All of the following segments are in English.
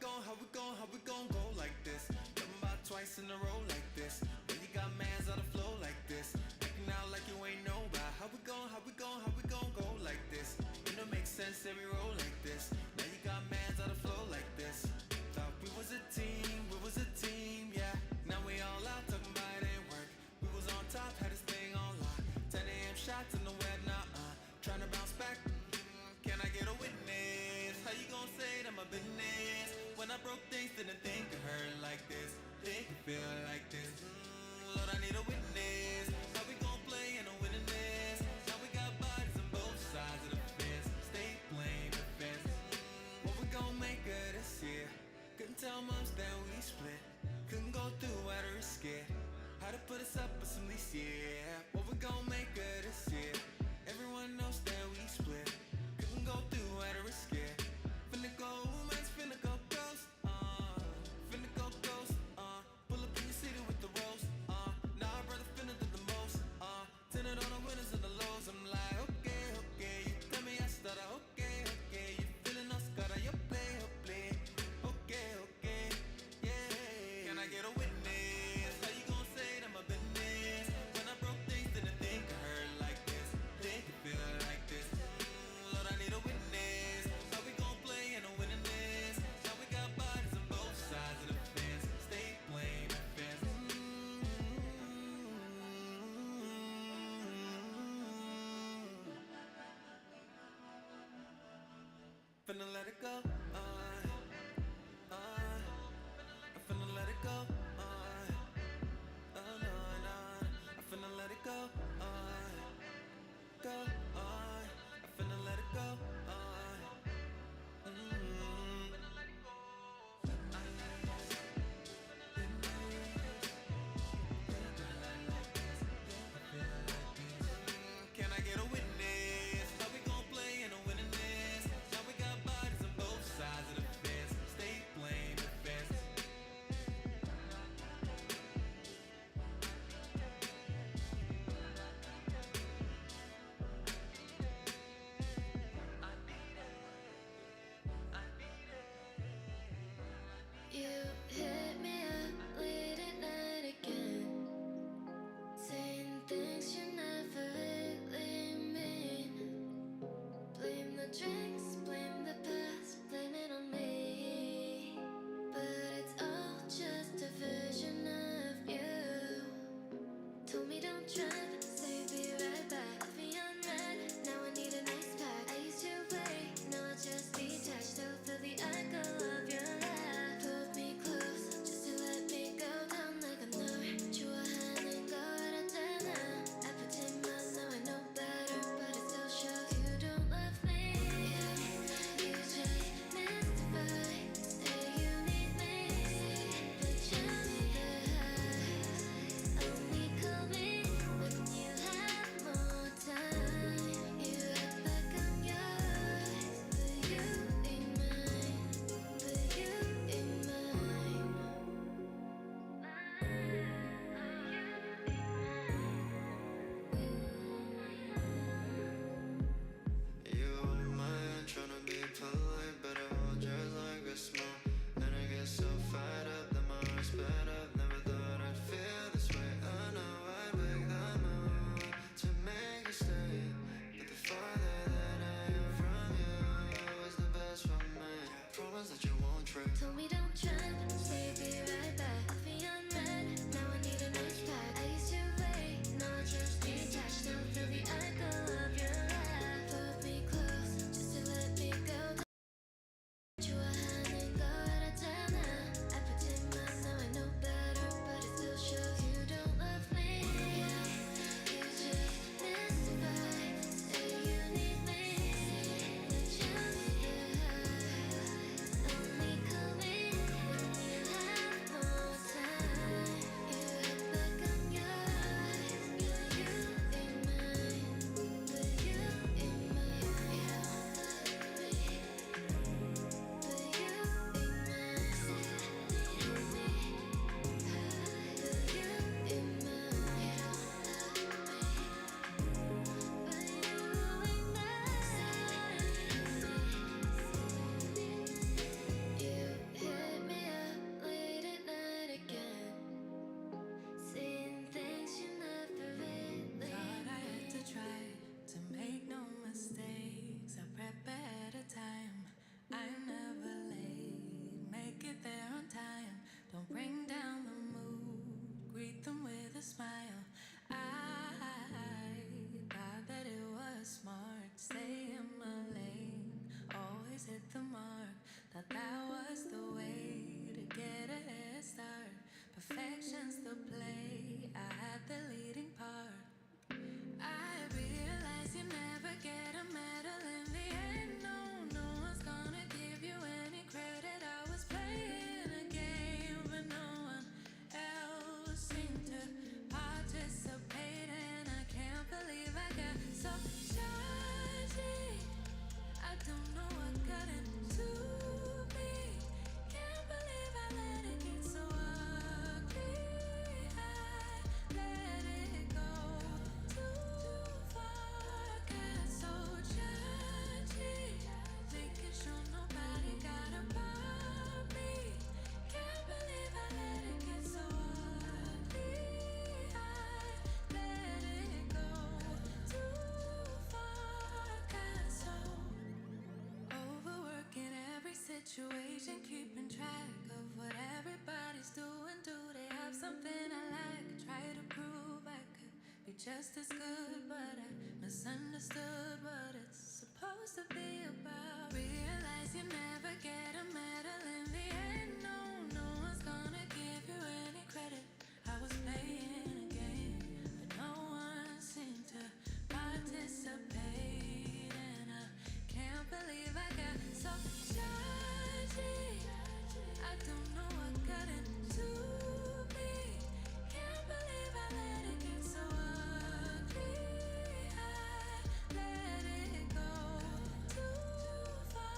how we gon' go like this? Talking about twice in a row like this. When you got mans on the flow like this, acting out like you ain't know about how we gon' go like this. You know, makes sense that we roll like this. Now you got mans on the flow like this. Thought we was a team, yeah. Now we all out talking about it ain't work. We was on top, had this thing on lock. 10 a.m. shots in the web, trying to bounce back. Can I get a witness? How you gon' say that my business? When I broke things, didn't think it hurt like this. Think it feel like this. Lord, I need a witness. How we gon' play in a winning this? Now we got bodies on both sides of the fence. Stay playing the fence. What we gon' make of this year? Couldn't tell months that we split. Couldn't go through how to risk it. How to put us up with some lease, yeah. What we gon' make of this year? Everyone knows that we split. Couldn't go through how to risk it. Finna go, man's finna go ghost, finna go ghost, pull up in your city with the roast, nah, brother finna do the most, tenant on the winners and the lows. I'm like, okay, you tell me I stutter, okay, you feeling us, gotta you play, okay, yeah. Can I get a witness? How you gon' say that my business? When I broke things, didn't think it hurt like this, think it feel like this. Lord, I need a witness. How we gon' play in a winning this? Now we got bodies on both sides of the fence. Stay playing the fence. Finna let it go. I'm finna let it go. No. I'm finna let it go. Go. I'm finna let it go. Can I get a witness? How we gon' play in a winning this? Now we got bodies on both sides of the fence. Stay playing the fence. You hit me up late at night again, saying things you never really mean. Blame the drinks, blame the past, blame it on me. But it's all just a version of you. Told me don't drive, say be right back. Left me on red, now I need a nice pack. I used to wait, now I just detach. Still feel the echo of your laugh. Pulled me close, just to let me go down like a number. Drew a hand and go out of dinner. I pretend I know I know better, but it still shows you don't love me. You just mystify, say you need me, but show me the highs. Only call me when you have more time. You act like I'm yours, but you ain't mine. But you ain't mine. You hold my hand, tryna be polite, but I hold yours like a small. And I get so fired up that my heart's sped up. Never thought I'd feel this way. I know I'd break the moon to make you stay, but the farther that I am from you is the best for me. Promise that you won't trip. Told me don't trip, say be right back. Left me on red, now I need a nice pack. I used to wait, now I just detach. Still feel the echo of your laugh. Pulled me close, just to let me go. Drew a hand and go out of town now. I pretend I know I know better, but it still shows you don't love me. You just mystify, say you need me, but show me the highs. Only call me smile. I thought that it was smart. Stay in my lane, always hit the mark. Thought that was the way to get a head start. Perfection's the play, I had the leading part. I realize you never get a medal in the end. No, no one's gonna give you any credit. I was playing a game, but no one else seemed to participate. And I can't believe I got so judgy. I don't know what got into me. Can't believe I let it get so ugly. I let it go too far. Got so judgy, making sure nobody got above me. Can't believe I let it get so ugly. I let it go too far. Got so overworking every situation, keeping track of what everybody's doing. Do they have something I like? Try to prove I could be just as good, but I misunderstood what it's supposed to be about. Realize you never get a medal in the end. No, no one's gonna give you any credit. I was playing a game, but no one seemed to participate. And I can't believe I got so judgy. I don't know what got into me. Can't believe I let it get so ugly. I let it go too far.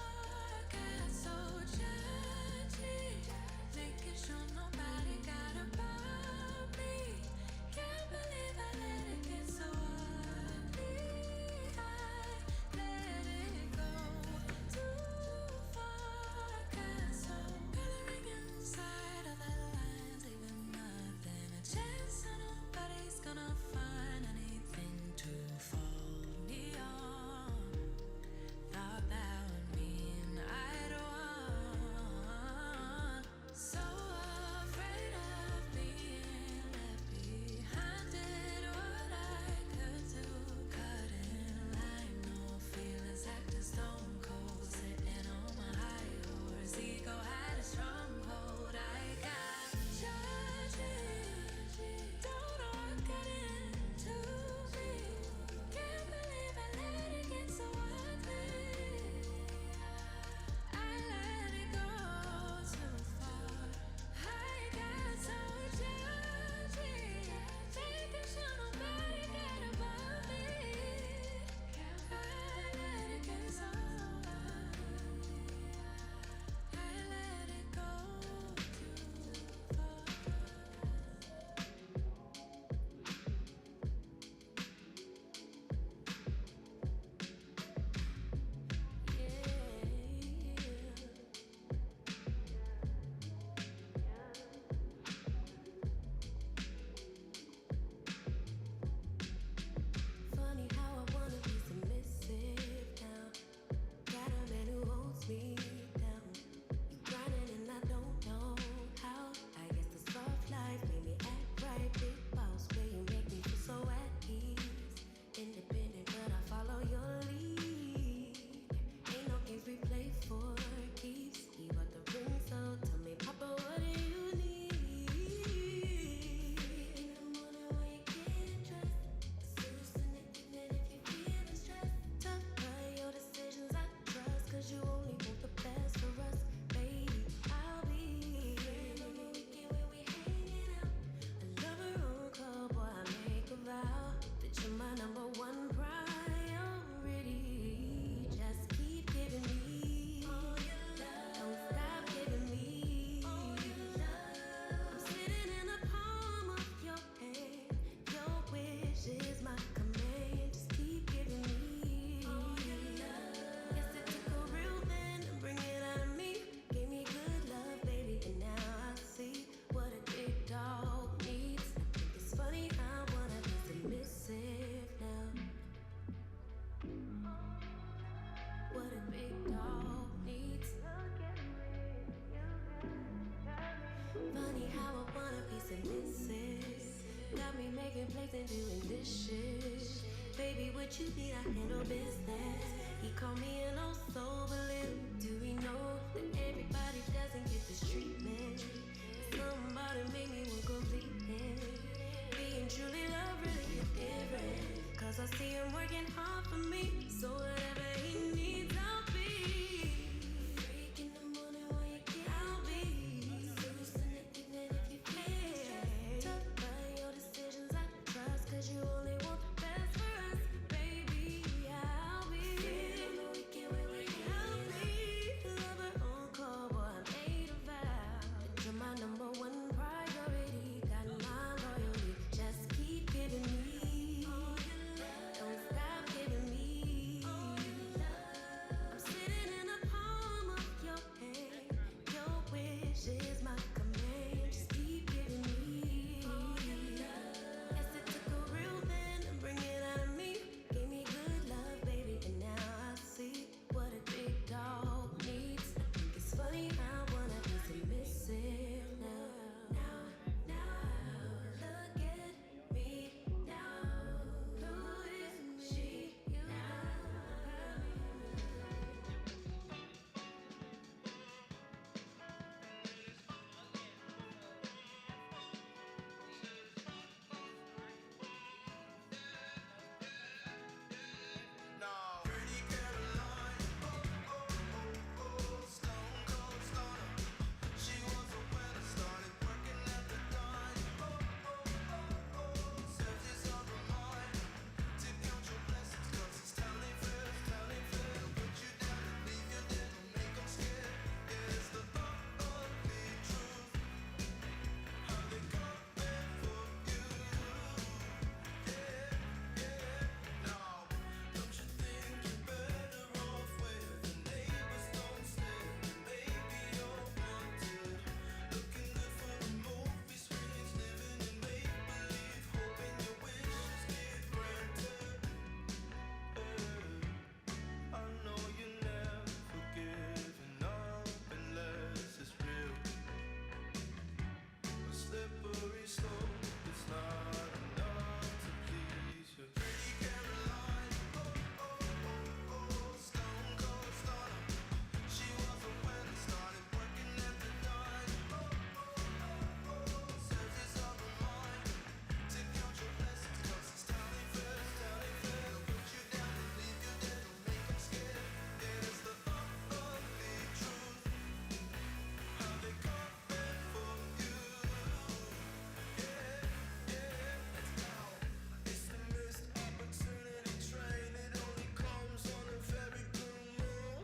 and doing dishes. Baby, what you need, I handle business. He called me an old soul, but little do we know that everybody doesn't get this treatment. Somebody made me want completeness. Being truly love really is different. Cause I see him working hard for me. So whatever he needs, I'll be. Freak in the morning when you get I'll be. Loose in the evening if you feel. Tough by your decisions, I trust. Cause you only want the best for us, baby. I'll be. Free on the weekend when we I'll be. Lover on call, boy, I made a vow that you're my number one priority. Got my loyalty, just keep giving me. Don't stop giving me. I'm sitting in the palm of your hand. Your wish is my command. Just keep giving me. Yes, it took a real man to bring it out of me. Gave me good love, baby, and now I see what a big dog needs. I think it's funny how one of us is missing now. Look at me now. Who is she now? Pretty Caroline, stone cold stunner. She was a winner, started working at the dawn. Searches of her mind to count your blessings, 'cause it's telling fair. Put you down and leave you there, don't make them scared. Yeah, it's the ugly truth. How they come back for you. Now, don't you think you're better off where the neighbors don't stay? Maybe you're wanted, looking good for the movie screens, living in make-believe, hoping your wishes get granted. I know you never forgiving up unless it's real. A slippery slope, it's not enough to please you. Pretty Caroline, stone cold stunner. She was a winner, started working at the dawn. Searches of her mind to count your blessings, 'cause it's telling fair. Put you down and leave you there, don't make them scared. Yeah, it's the ugly truth. How they come back for you. It's the missed opportunity train. It only comes on a very blue moon.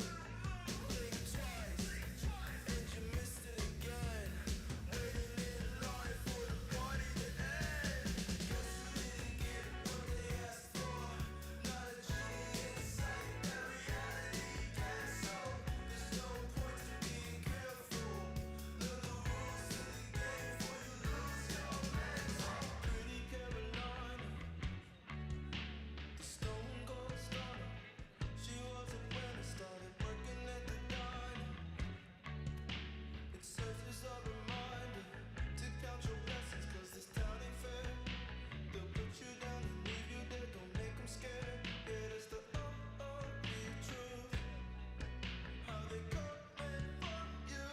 Blink twice, and you missed it again. Waiting in line for the party to end. Guess you didn't get what they asked for. Not a genie in sight, that reality gets so. There's no point to being careful. Learn the rules of the game before you lose your legs. Pretty Caroline, the stone cold stunner. She was a winner, started working at the dawn. It surfaces of her mind to count your blessings, 'cause this town ain't fair. They'll put you down and leave you there, don't make them scared. Yeah, that's the ugly truth. How they come and fuck you.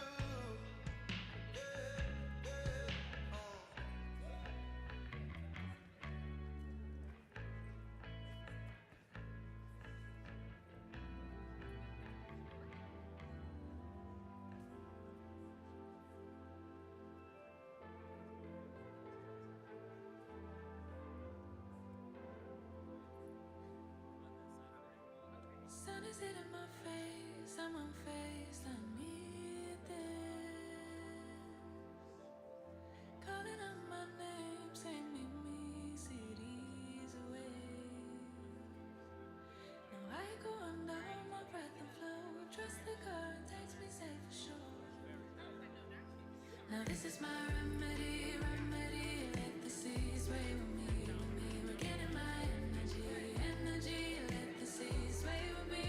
Sun is hitting my face, I'm unfazed, I need this. Calling out my name, say meet me cities away. Now I go under my breath and flow. Trust the current takes me safe for sure. Now this is my remedy. Let the seas sway with me. We're getting my energy. Let the seas sway with me.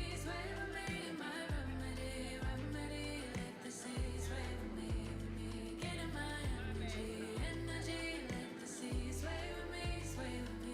My remedy. Let the seas sway with me. Getting my energy. Let the seas sway with me.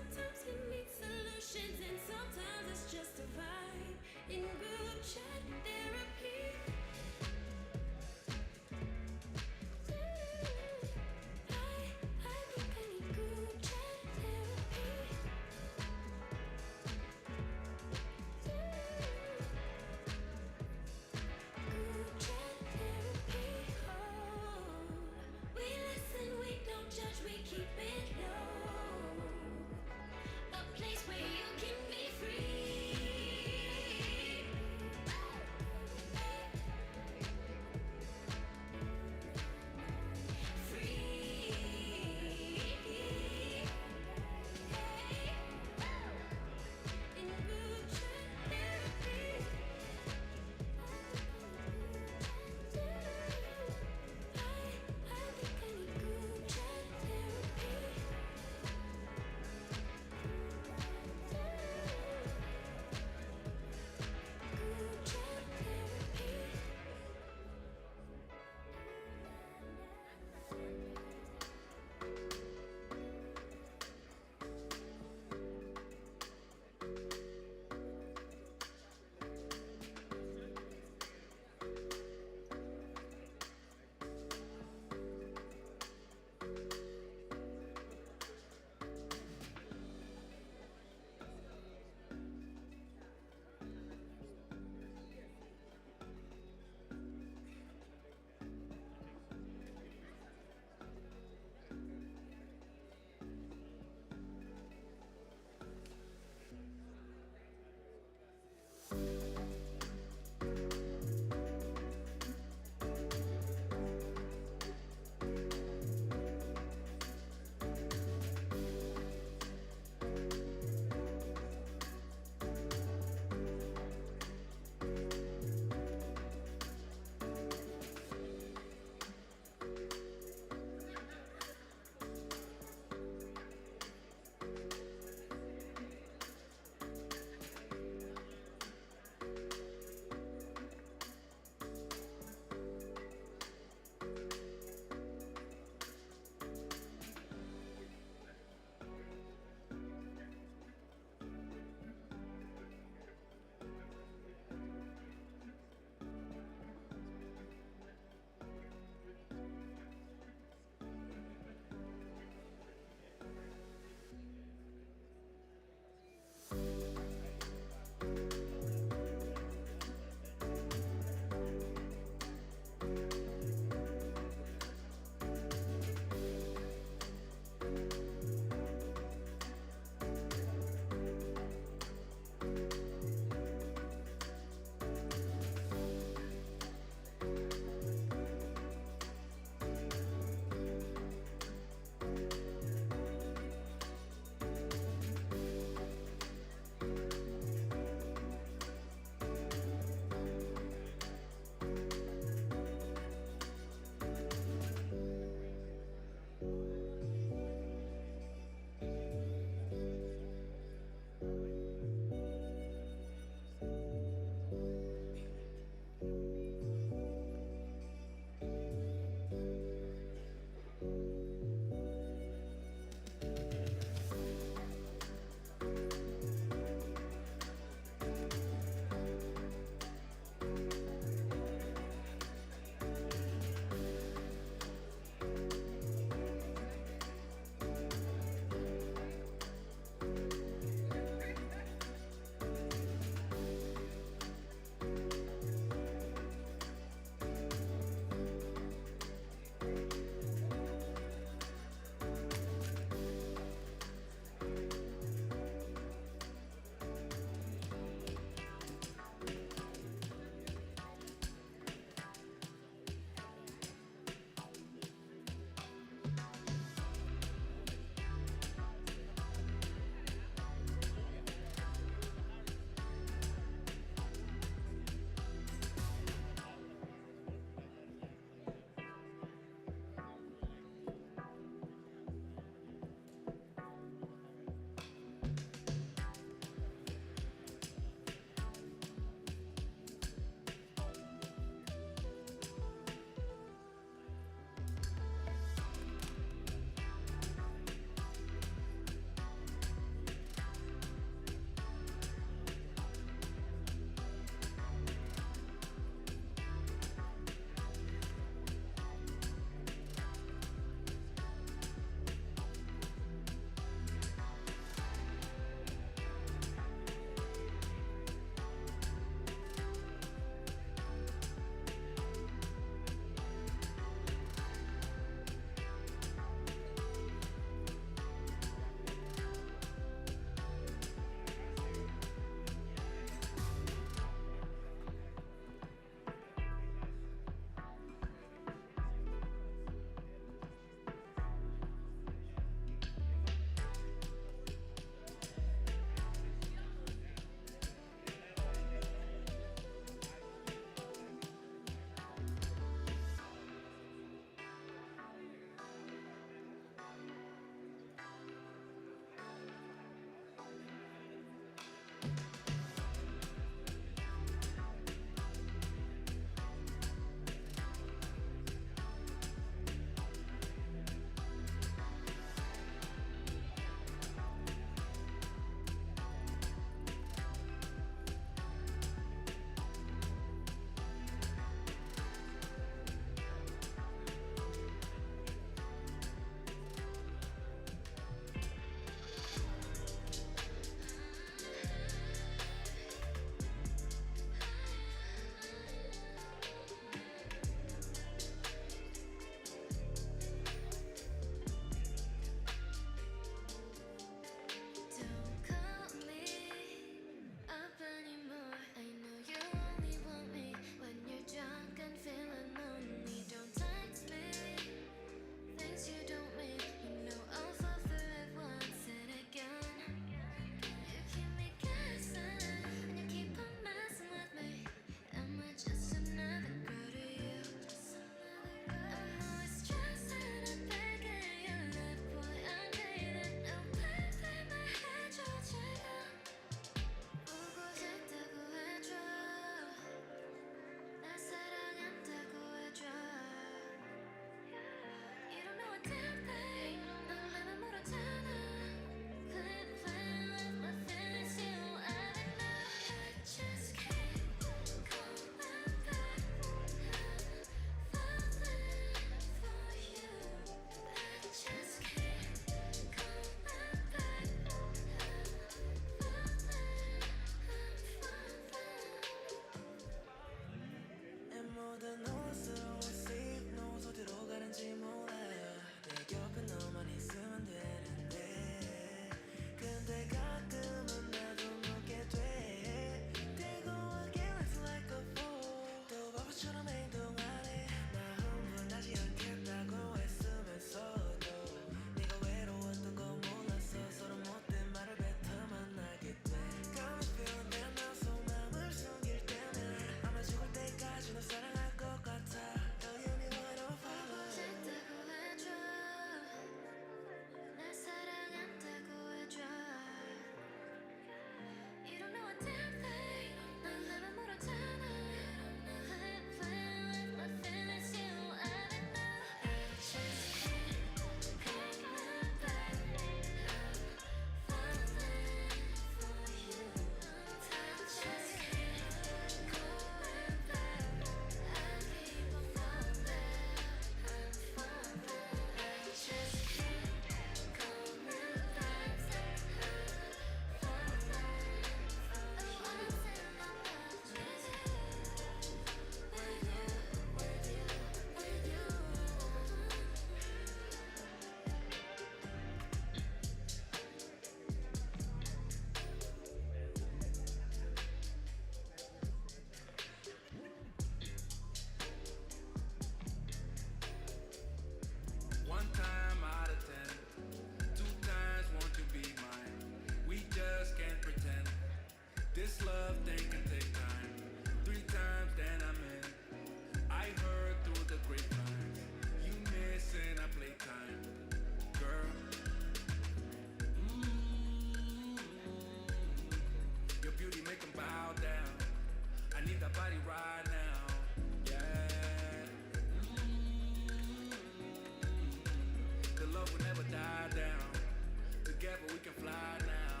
can fly now.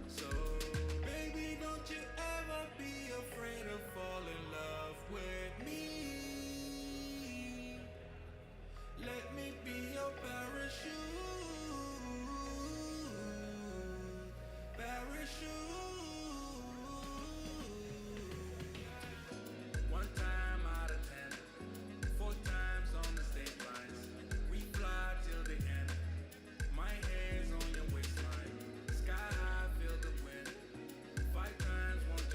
So, baby, don't you ever be afraid of falling in love with me. Let me be your parachute, parachute. One time out of 10, 4 times on the state lines. We fly till the end. My hands on your waistline. Sky high, feel the wind. 5 times, won't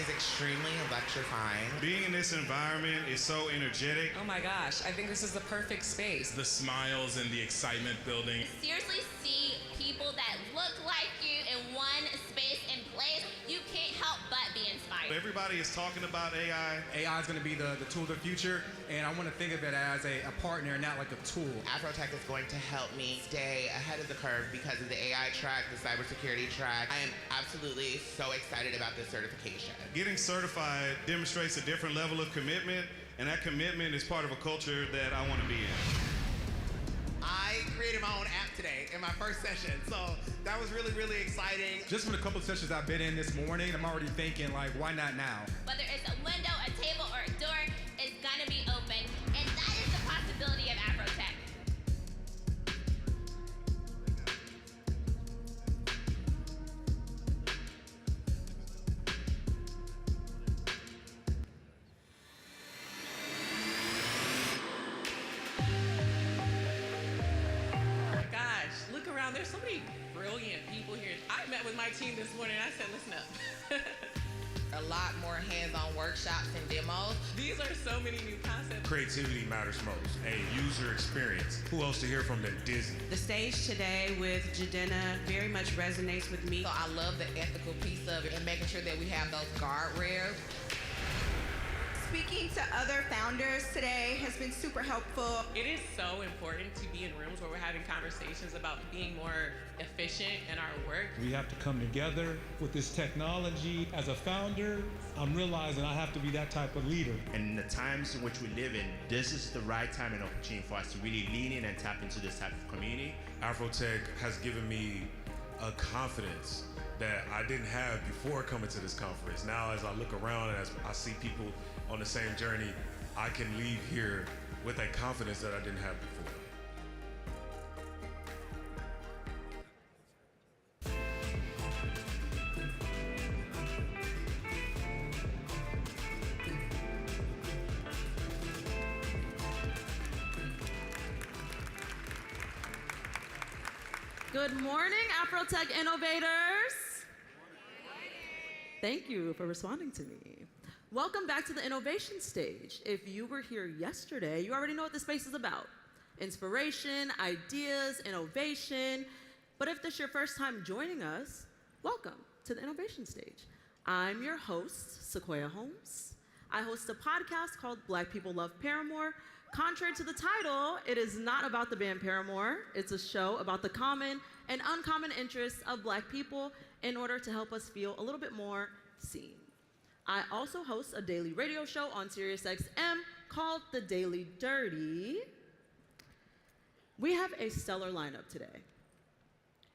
is extremely electrifying. Being in this environment is so energetic. Oh my gosh, I think this is the perfect space. The smiles and the excitement building. Seriously see people that look like you in one space and place, you can't help but be inspired. Everybody is talking about AI. AI is going to be the tool of the future, and I want to think of it as a partner, not like a tool. AfroTech is going to help me stay ahead of the curve because of the AI track, the cybersecurity track. I am absolutely so excited about this certification. Getting certified demonstrates a different level of commitment, and that commitment is part of a culture that I want to be in. I created my own app today in my first session, so that was really, really exciting. Just from the couple of sessions I've been in this morning, I'm already thinking, like, why not now? Whether it's a window, a table, or a door, it's gonna be open, and that is the possibility of AfroTech. There's so many brilliant people here. I met with my team this morning and I said, listen up. A lot more hands-on workshops and demos. These are so many new concepts. Creativity matters most. A user experience. Who else to hear from than Disney? The stage today with Jadena very much resonates with me. So I love the ethical piece of it and making sure that we have those guardrails. Speaking to other founders today has been super helpful. It is so important to be in rooms where we're having conversations about being more efficient in our work. We have to come together with this technology. As a founder, I'm realizing I have to be that type of leader. And in the times in which we live in, this is the right time and opportunity for us to really lean in and tap into this type of community. AfroTech has given me a confidence that I didn't have before coming to this conference. Now, as I look around and as I see people on the same journey, I can leave here with a confidence that I didn't have before. Good morning, AfroTech innovators. Thank you for responding to me. Welcome back to the innovation stage. If you were here yesterday, you already know what this space is about. Inspiration, ideas, innovation. But if this is your first time joining us, welcome to the innovation stage. I'm your host, Sequoia Holmes. I host a podcast called Black People Love Paramore. Contrary to the title, it is not about the band Paramore. It's a show about the common and uncommon interests of Black people in order to help us feel a little bit more seen. I also host a daily radio show on SiriusXM called The Daily Dirty. We have a stellar lineup today.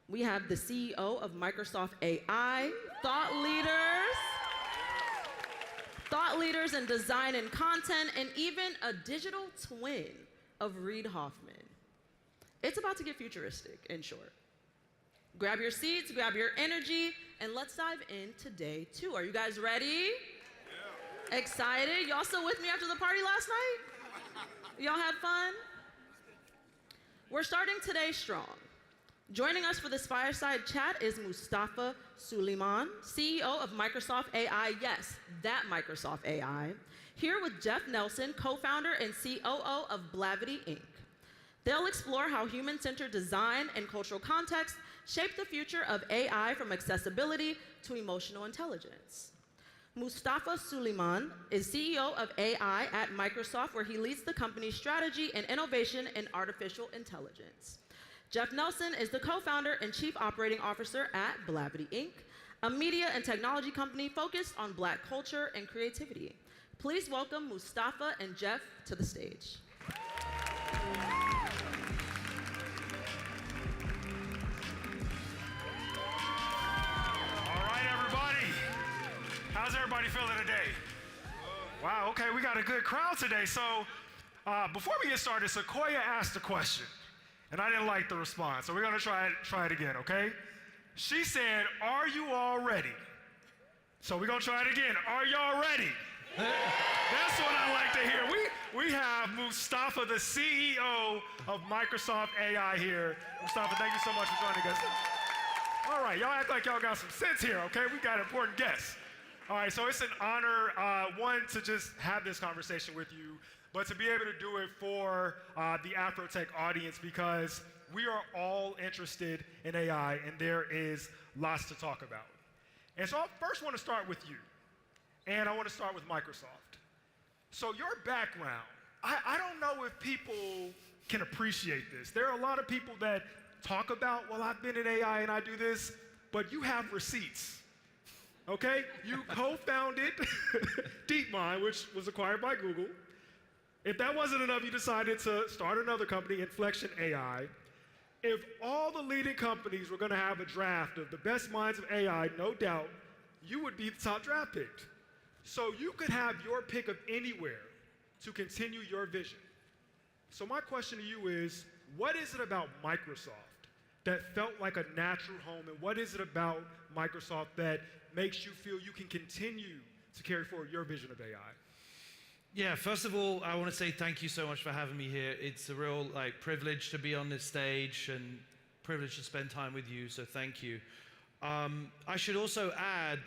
We have the CEO of Microsoft AI, thought leaders in design and content, and even a digital twin of Reid Hoffman. It's about to get futuristic, in short. Grab your seats, grab your energy, and let's dive into day 2. Are you guys ready? Yeah. Excited? Y'all still with me after the party last night? Y'all had fun? We're starting today strong. Joining us for this fireside chat is Mustafa Suleyman, CEO of Microsoft AI. Yes, that Microsoft AI. Here with Jeff Nelson, co-founder and COO of Blavity Inc. They'll explore how human-centered design and cultural context shape the future of AI, from accessibility to emotional intelligence. Mustafa Suleyman is CEO of AI at Microsoft, where he leads the company's strategy and innovation in artificial intelligence. Jeff Nelson is the co-founder and chief operating officer at Blavity Inc., a media and technology company focused on Black culture and creativity. Please welcome Mustafa and Jeff to the stage. How's everybody feeling today? Wow, okay, we got a good crowd today. So before we get started, Sequoia asked a question, and I didn't like the response. So we're gonna try it again, okay? She said, "Are you all ready?" So we're gonna try it again. Are y'all ready? That's what I like to hear. We have Mustafa, the CEO of Microsoft AI here. Mustafa, thank you so much for joining us. All right, y'all act like y'all got some sense here, okay? We got important guests. All right, so it's an honor, one, to just have this conversation with you, but to be able to do it for the AfroTech audience, because we are all interested in AI, and there is lots to talk about. And so I first want to start with you, and I want to start with Microsoft. So your background, I don't know if people can appreciate this. There are a lot of people that talk about, well, I've been in AI and I do this, but you have receipts. Okay? You co-founded DeepMind, which was acquired by Google. If that wasn't enough, you decided to start another company, Inflection AI. If all the leading companies were going to have a draft of the best minds of AI, no doubt, you would be the top draft picked. So you could have your pick of anywhere to continue your vision. So my question to you is, what is it about Microsoft that felt like a natural home, and what is it about Microsoft that makes you feel you can continue to carry forward your vision of AI? Yeah, first of all, I want to say thank you so much for having me here. It's a real privilege to be on this stage and privilege to spend time with you, so thank you. I should also add,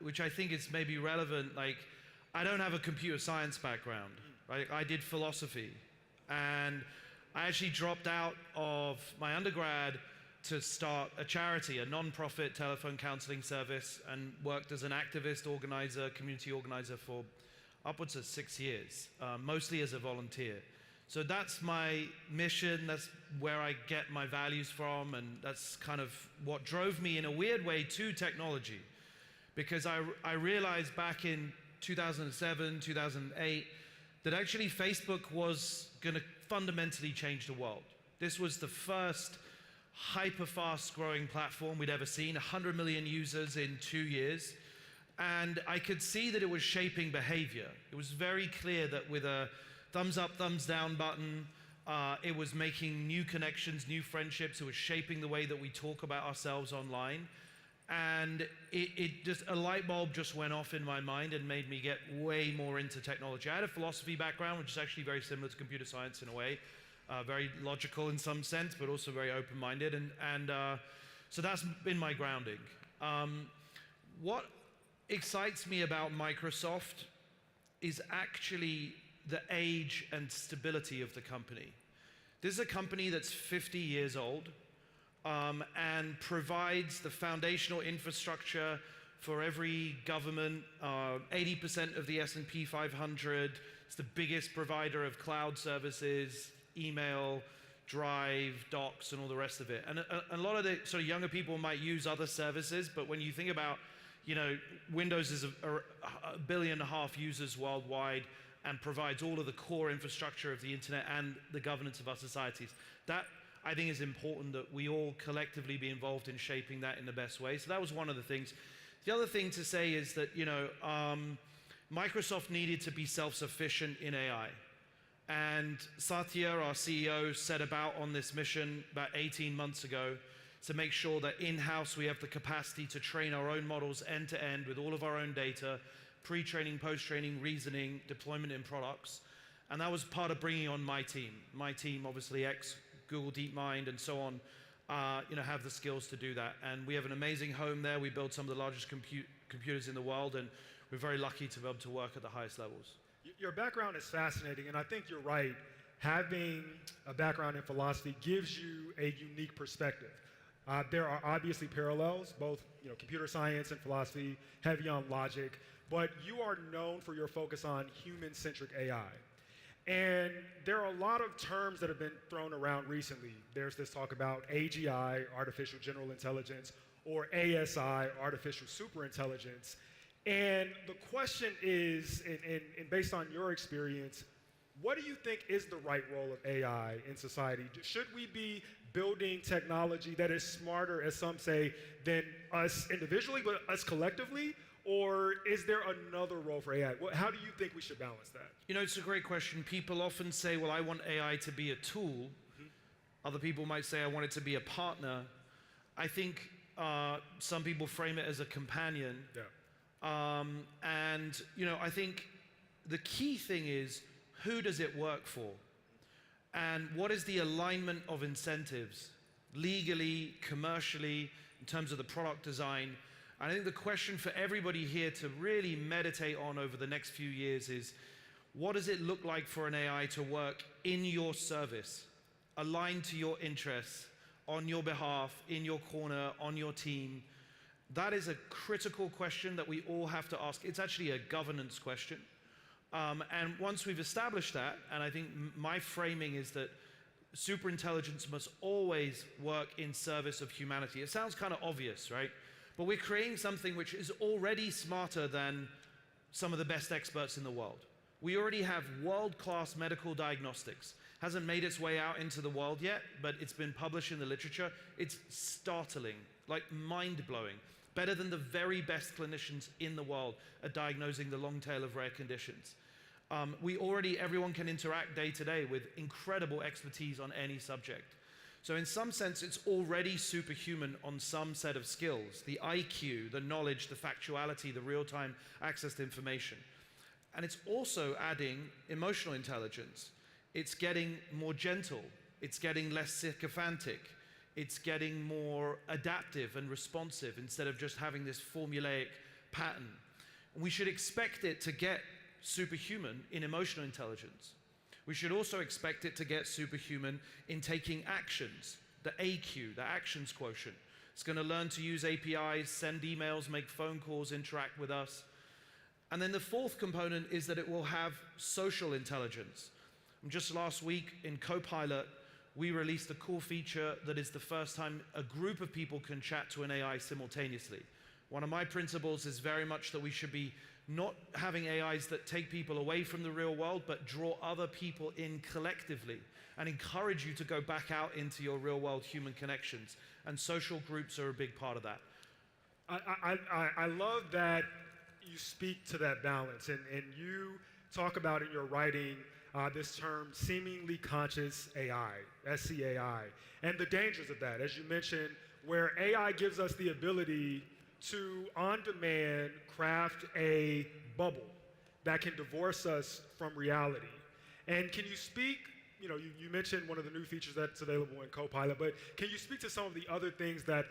which I think is maybe relevant, I don't have a computer science background, right? I did philosophy, and I actually dropped out of my undergrad to start a charity, a non-profit telephone counseling service, and worked as an activist organizer, community organizer for upwards of 6 years, mostly as a volunteer. So that's my mission, that's where I get my values from, and that's kind of what drove me in a weird way to technology. Because I realized back in 2007, 2008, that actually Facebook was gonna fundamentally change the world. This was the first hyper-fast growing platform we'd ever seen, 100 million users in 2 years. And I could see that it was shaping behavior. It was very clear that with a thumbs up, thumbs down button, it was making new connections, new friendships. It was shaping the way that we talk about ourselves online. And it just, a light bulb just went off in my mind and made me get way more into technology. I had a philosophy background, which is actually very similar to computer science in a way. Very logical in some sense, but also very open-minded. And so that's been my grounding. What excites me about Microsoft is actually the age and stability of the company. This is a company that's 50 years old and provides the foundational infrastructure for every government. 80% of the S&P 500. It's the biggest provider of cloud services, email, Drive, Docs, and all the rest of it. And a lot of the sort of younger people might use other services, but when you think about, Windows is a 1.5 billion users worldwide and provides all of the core infrastructure of the internet and the governance of our societies. That, I think, is important that we all collectively be involved in shaping that in the best way. So that was one of the things. The other thing to say is that, Microsoft needed to be self-sufficient in AI. And Satya, our CEO, set about on this mission about 18 months ago to make sure that in-house we have the capacity to train our own models end-to-end with all of our own data, pre-training, post-training, reasoning, deployment in products. And that was part of bringing on my team. My team, obviously, ex-Google DeepMind and so on, have the skills to do that. And we have an amazing home there. We build some of the largest computers in the world, and we're very lucky to be able to work at the highest levels. Your background is fascinating, and I think you're right. Having a background in philosophy gives you a unique perspective. There are obviously parallels, both computer science and philosophy, heavy on logic, but you are known for your focus on human-centric AI. And there are a lot of terms that have been thrown around recently. There's this talk about AGI, artificial general intelligence, or ASI, artificial superintelligence. And the question is, and based on your experience, what do you think is the right role of AI in society? Should we be building technology that is smarter, as some say, than us individually, but us collectively? Or is there another role for AI? How do you think we should balance that? It's a great question. People often say, well, I want AI to be a tool. Mm-hmm. Other people might say, I want it to be a partner. I think some people frame it as a companion. Yeah. I think the key thing is, who does it work for? And what is the alignment of incentives, legally, commercially, in terms of the product design? I think the question for everybody here to really meditate on over the next few years is, what does it look like for an AI to work in your service, aligned to your interests, on your behalf, in your corner, on your team? That is a critical question that we all have to ask. It's actually a governance question. And once we've established that, and I think my framing is that superintelligence must always work in service of humanity. It sounds kind of obvious, right? But we're creating something which is already smarter than some of the best experts in the world. We already have world-class medical diagnostics. Hasn't made its way out into the world yet, but it's been published in the literature. It's startling, like mind-blowing. Better than the very best clinicians in the world at diagnosing the long tail of rare conditions. Everyone can interact day to day with incredible expertise on any subject. So in some sense, it's already superhuman on some set of skills, the IQ, the knowledge, the factuality, the real-time access to information. And it's also adding emotional intelligence. It's getting more gentle. It's getting less sycophantic. It's getting more adaptive and responsive instead of just having this formulaic pattern. We should expect it to get superhuman in emotional intelligence. We should also expect it to get superhuman in taking actions, the AQ, the actions quotient. It's going to learn to use APIs, send emails, make phone calls, interact with us. And then the fourth component is that it will have social intelligence. Just last week in Copilot, we released a cool feature that is the first time a group of people can chat to an AI simultaneously. One of my principles is very much that we should be not having AIs that take people away from the real world, but draw other people in collectively and encourage you to go back out into your real world human connections. And social groups are a big part of that. I love that you speak to that balance, and you talk about in your writing this term seemingly conscious AI, SCAI, and the dangers of that, as you mentioned, where AI gives us the ability to, on demand, craft a bubble that can divorce us from reality. And can you speak, you mentioned one of the new features that's available in Copilot, but can you speak to some of the other things that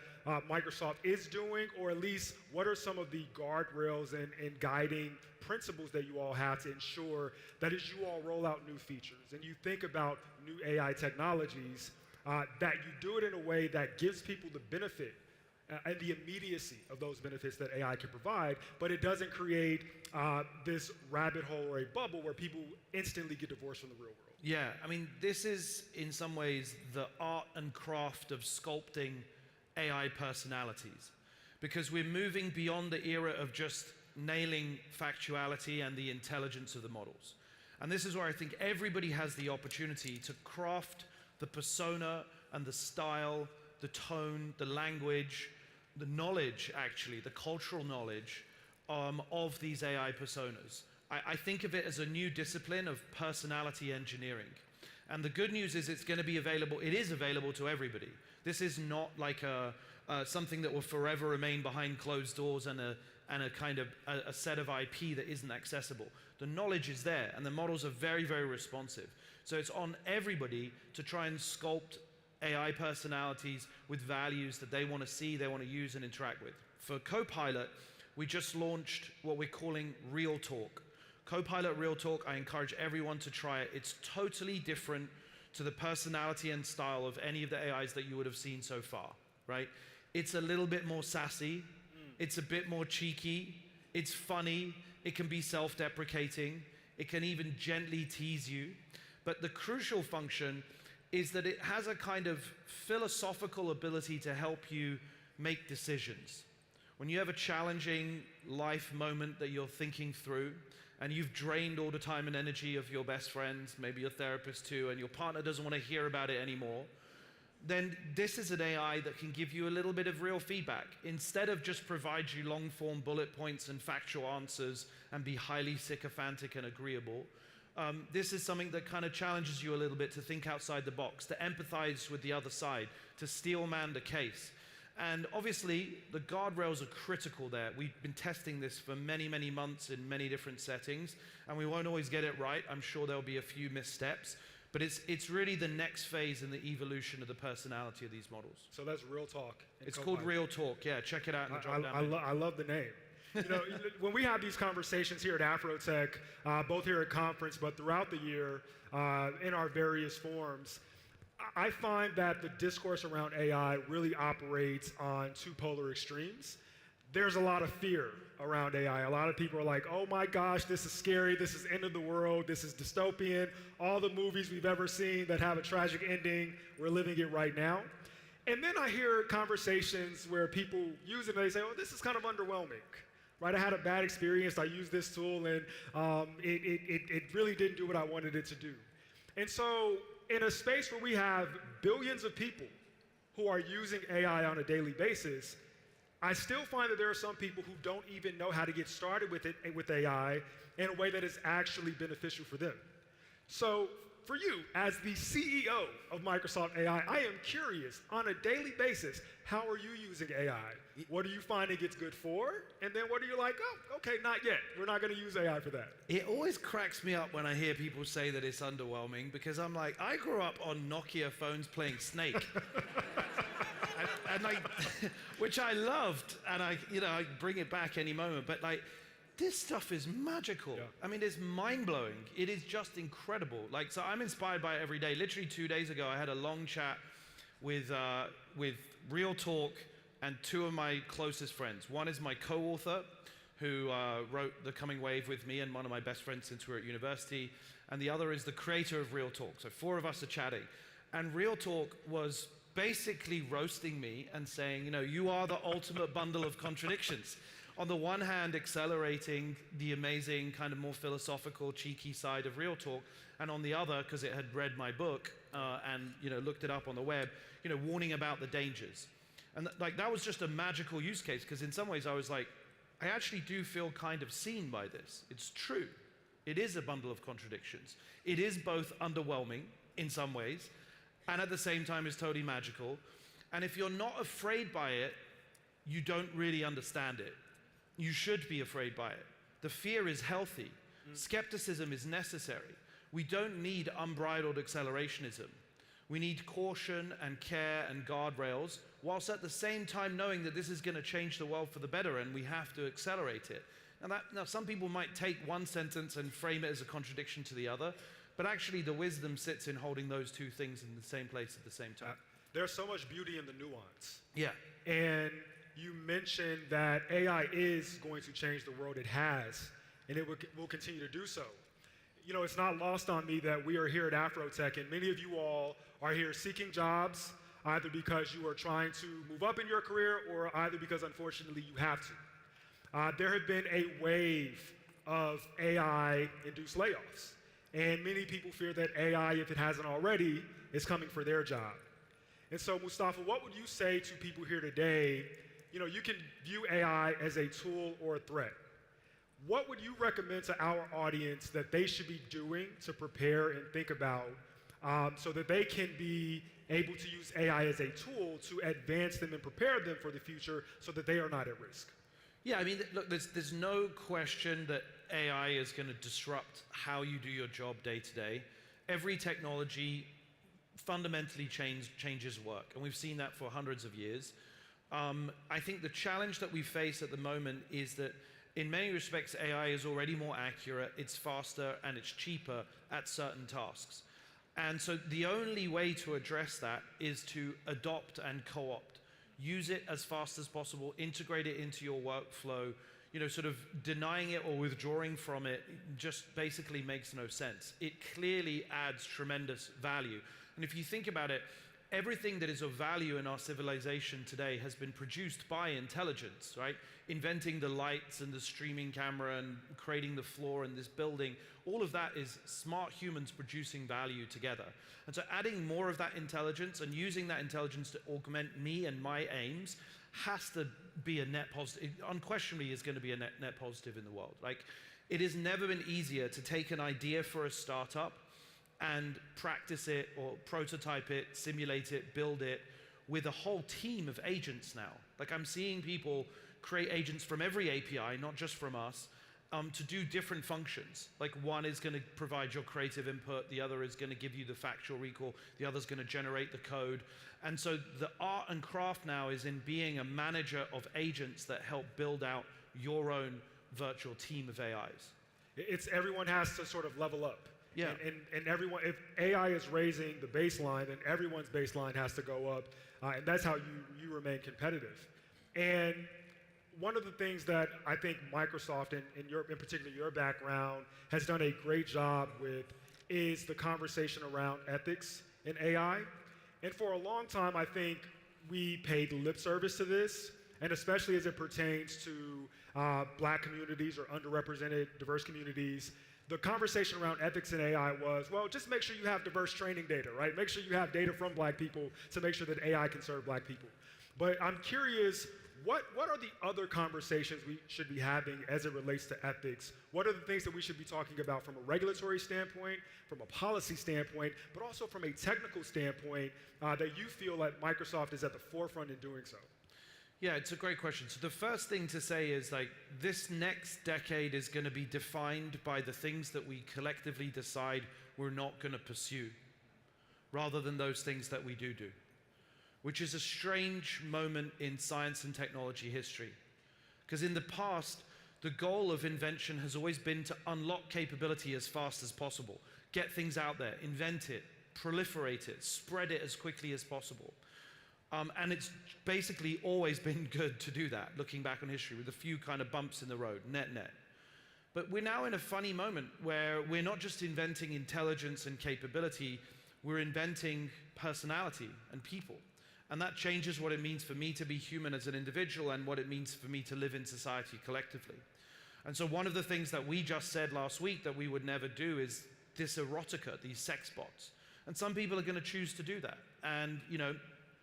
Microsoft is doing, or at least what are some of the guardrails and guiding principles that you all have to ensure that as you all roll out new features and you think about new AI technologies, that you do it in a way that gives people the benefit and the immediacy of those benefits that AI can provide, but it doesn't create this rabbit hole or a bubble where people instantly get divorced from the real world. Yeah, I mean, this is in some ways the art and craft of sculpting AI personalities, because we're moving beyond the era of just nailing factuality and the intelligence of the models. And this is where I think everybody has the opportunity to craft the persona and the style, the tone, the language, the knowledge, actually, the cultural knowledge of these AI personas. I think of it as a new discipline of personality engineering. And the good news is it's going to be available, it is available to everybody. This is not like something that will forever remain behind closed doors and a kind of a set of IP that isn't accessible. The knowledge is there, and the models are very, very responsive. So it's on everybody to try and sculpt AI personalities with values that they want to see, they want to use and interact with. For Copilot, we just launched what we're calling Real Talk. Copilot Real Talk, I encourage everyone to try it. It's totally different to the personality and style of any of the AIs that you would have seen so far, right? It's a little bit more sassy. It's a bit more cheeky. It's funny. It can be self-deprecating. It can even gently tease you. But the crucial function is that it has a kind of philosophical ability to help you make decisions. When you have a challenging life moment that you're thinking through, and you've drained all the time and energy of your best friends, maybe your therapist too, and your partner doesn't want to hear about it anymore, then this is an AI that can give you a little bit of real feedback. Instead of just provide you long-form bullet points and factual answers and be highly sycophantic and agreeable, this is something that kind of challenges you a little bit to think outside the box, to empathize with the other side, to steel-man the case. And obviously, the guardrails are critical there. We've been testing this for many, many months in many different settings, and we won't always get it right. I'm sure there'll be a few missteps. But it's really the next phase in the evolution of the personality of these models. So that's Real Talk. It's called Real Talk. Yeah, check it out in the drop down. I love the name. You know, when we have these conversations here at AfroTech, both here at conference, but throughout the year, in our various forms, I find that the discourse around AI really operates on two polar extremes. There's a lot of fear around AI. A lot of people are like, oh my gosh, this is scary, this is end of the world, this is dystopian. All the movies we've ever seen that have a tragic ending, we're living it right now. And then I hear conversations where people use it and they say, oh, this is kind of underwhelming. Right, I had a bad experience, I used this tool, and it really didn't do what I wanted it to do. And so, in a space where we have billions of people who are using AI on a daily basis, I still find that there are some people who don't even know how to get started with AI in a way that is actually beneficial for them. So, for you, as the CEO of Microsoft AI, I am curious, on a daily basis, how are you using AI? What are you finding it's good for? And then what are you like, oh, okay, not yet. We're not going to use AI for that. It always cracks me up when I hear people say that it's underwhelming, because I'm like, I grew up on Nokia phones playing Snake. and which I loved, and I bring it back any moment, but like, this stuff is magical. Yeah. I mean, it's mind-blowing. It is just incredible. Like, so I'm inspired by it every day. Literally 2 days ago, I had a long chat with Real Talk and two of my closest friends. One is my co-author, who wrote The Coming Wave with me and one of my best friends since we were at university. And the other is the creator of Real Talk. So 4 of us are chatting. And Real Talk was basically roasting me and saying, you know, you are the ultimate bundle of contradictions. On the one hand, accelerating the amazing, kind of more philosophical, cheeky side of Real Talk, and on the other, because it had read my book and looked it up on the web, warning about the dangers. And that was just a magical use case, because in some ways I was like, I actually do feel kind of seen by this. It's true. It is a bundle of contradictions. It is both underwhelming in some ways, and at the same time is totally magical. And if you're not afraid by it, you don't really understand it. You should be afraid by it. The fear is healthy. Skepticism is necessary. We don't need unbridled accelerationism. We need caution and care and guardrails, whilst at the same time knowing that this is going to change the world for the better and we have to accelerate it. Now, some people might take one sentence and frame it as a contradiction to the other, but actually the wisdom sits in holding those two things in the same place at the same time. There's so much beauty in the nuance. Yeah. And you mentioned that AI is going to change the world. It has, and it will continue to do so. It's not lost on me that we are here at AfroTech, and many of you all are here seeking jobs, either because you are trying to move up in your career or either because, unfortunately, you have to. There have been a wave of AI-induced layoffs, and many people fear that AI, if it hasn't already, is coming for their job. And so, Mustafa, what would you say to people here today? You can view AI as a tool or a threat. What would you recommend to our audience that they should be doing to prepare and think about so that they can be able to use AI as a tool to advance them and prepare them for the future so that they are not at risk? Yeah, I mean, look, there's no question that AI is going to disrupt how you do your job day to day. Every technology fundamentally changes work, and we've seen that for hundreds of years. I think the challenge that we face at the moment is that in many respects, AI is already more accurate, it's faster, and it's cheaper at certain tasks. And so the only way to address that is to adopt and co-opt. Use it as fast as possible, integrate it into your workflow. Sort of denying it or withdrawing from it just basically makes no sense. It clearly adds tremendous value. And if you think about it, everything that is of value in our civilization today has been produced by intelligence, right? Inventing the lights and the streaming camera and creating the floor in this building, all of that is smart humans producing value together. And so adding more of that intelligence and using that intelligence to augment me and my aims has to be a net positive. It unquestionably is going to be a net positive in the world. Like, it has never been easier to take an idea for a startup and practice it or prototype it, simulate it, build it with a whole team of agents now. Like, I'm seeing people create agents from every API, not just from us, to do different functions. Like one is going to provide your creative input, the other is going to give you the factual recall, the other is going to generate the code. And so the art and craft now is in being a manager of agents that help build out your own virtual team of AIs. It's everyone has to sort of level up. Yeah. And everyone, if AI is raising the baseline, then everyone's baseline has to go up. And that's how you remain competitive. And one of the things that I think Microsoft, and in particular your background, has done a great job with is the conversation around ethics in AI. And for a long time, I think we paid lip service to this, and especially as it pertains to black communities or underrepresented diverse communities. The conversation around ethics in AI was, well, just make sure you have diverse training data, right? Make sure you have data from black people to make sure that AI can serve black people. But I'm curious, what are the other conversations we should be having as it relates to ethics? What are the things that we should be talking about from a regulatory standpoint, from a policy standpoint, but also from a technical standpoint that you feel like Microsoft is at the forefront in doing so? Yeah, it's a great question. So the first thing to say is like this next decade is going to be defined by the things that we collectively decide we're not going to pursue, rather than those things that we do, which is a strange moment in science and technology history. Because in the past, the goal of invention has always been to unlock capability as fast as possible, get things out there, invent it, proliferate it, spread it as quickly as possible. And it's basically always been good to do that, looking back on history, with a few kind of bumps in the road, net. But we're now in a funny moment where we're not just inventing intelligence and capability, we're inventing personality and people. And that changes what it means for me to be human as an individual and what it means for me to live in society collectively. And so one of the things that we just said last week that we would never do is this erotica, these sex bots. And some people are going to choose to do that. And,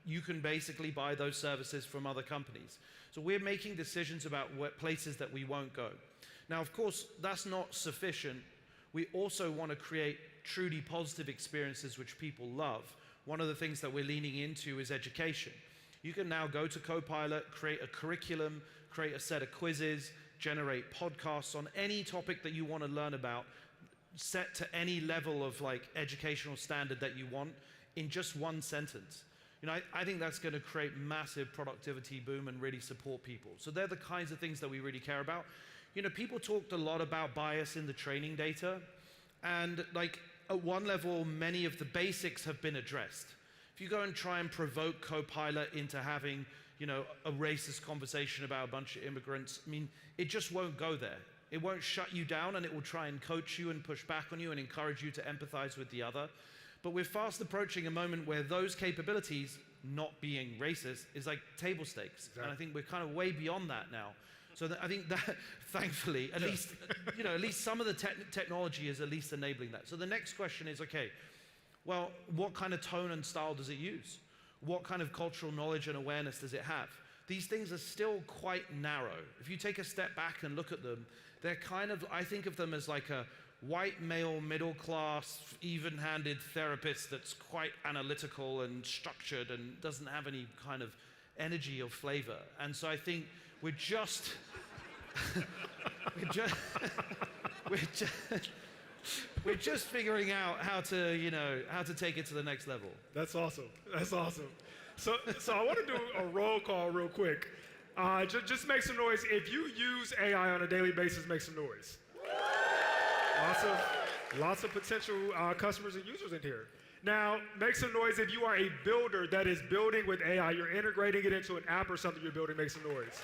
you can basically buy those services from other companies. So we're making decisions about what places that we won't go. Now, of course, that's not sufficient. We also want to create truly positive experiences which people love. One of the things that we're leaning into is education. You can now go to Copilot, create a curriculum, create a set of quizzes, generate podcasts on any topic that you want to learn about, set to any level of educational standard that you want in just one sentence. I think that's going to create massive productivity boom and really support people. So they're the kinds of things that we really care about. People talked a lot about bias in the training data, and at one level, many of the basics have been addressed. If you go and try and provoke Copilot into having, a racist conversation about a bunch of immigrants, it just won't go there. It won't shut you down, and it will try and coach you and push back on you and encourage you to empathize with the other. But we're fast approaching a moment where those capabilities, not being racist, is like table stakes. Exactly. And I think we're kind of way beyond that now. So I think that, thankfully, at least, at least some of the technology is at least enabling that. So the next question is, okay, well, what kind of tone and style does it use? What kind of cultural knowledge and awareness does it have? These things are still quite narrow. If you take a step back and look at them, they're kind of, I think of them as like a white male, middle class, even-handed therapist that's quite analytical and structured and doesn't have any kind of energy or flavor. And so I think we're just figuring out how to take it to the next level. That's awesome. That's awesome. So I want to do a roll call real quick. Just make some noise. If you use AI on a daily basis, make some noise. Lots of potential customers and users in here. Now, make some noise if you are a builder that is building with AI. You're integrating it into an app or something you're building. Make some noise.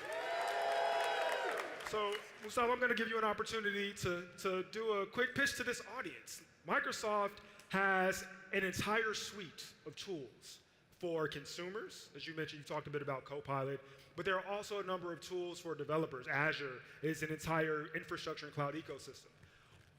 So, Mustafa, I'm going to give you an opportunity to do a quick pitch to this audience. Microsoft has an entire suite of tools for consumers. As you mentioned, you talked a bit about Copilot, but there are also a number of tools for developers. Azure is an entire infrastructure and cloud ecosystem.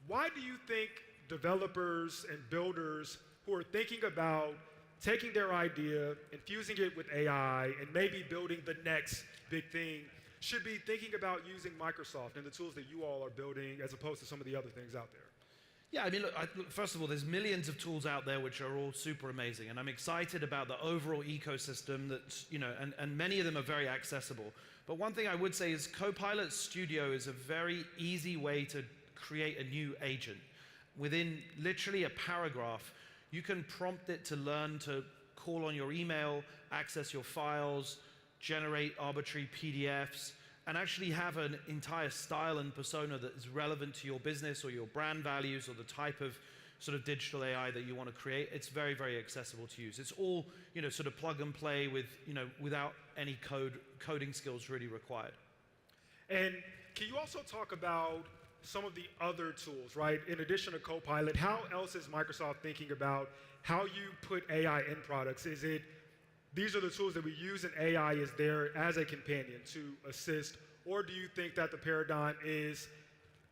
Why do you think developers and builders who are thinking about taking their idea, infusing it with AI, and maybe building the next big thing should be thinking about using Microsoft and the tools that you all are building as opposed to some of the other things out there? Yeah, I mean, look, first of all, there's millions of tools out there which are all super amazing, and I'm excited about the overall ecosystem that's, and many of them are very accessible. But one thing I would say is Copilot Studio is a very easy way to create a new agent. Within literally a paragraph, you can prompt it to learn to call on your email, access your files, generate arbitrary PDFs, and actually have an entire style and persona that is relevant to your business or your brand values or the type of sort of digital AI that you want to create. It's very, very accessible to use. It's all, sort of plug and play with, without any coding skills really required. And can you also talk about some of the other tools, right? In addition to Copilot, how else is Microsoft thinking about how you put AI in products? Is it these are the tools that we use and AI is there as a companion to assist? Or do you think that the paradigm is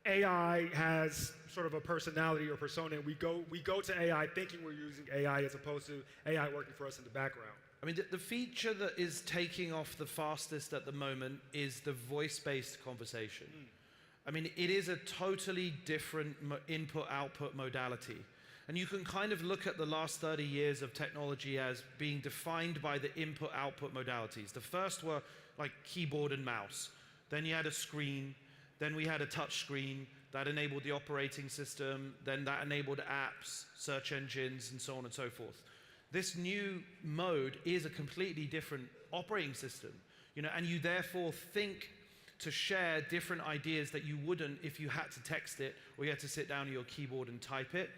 AI has sort of a personality or persona and we go to AI thinking we're using AI as opposed to AI working for us in the background? I mean, the feature that is taking off the fastest at the moment is the voice-based conversation. I mean, it is a totally different input-output modality. And you can kind of look at the last 30 years of technology as being defined by the input-output modalities. The first were like keyboard and mouse. Then you had a screen. Then we had a touch screen that enabled the operating system. Then that enabled apps, search engines, and so on and so forth. This new mode is a completely different operating system, and you therefore think to share different ideas that you wouldn't if you had to text it or you had to sit down at your keyboard and type it.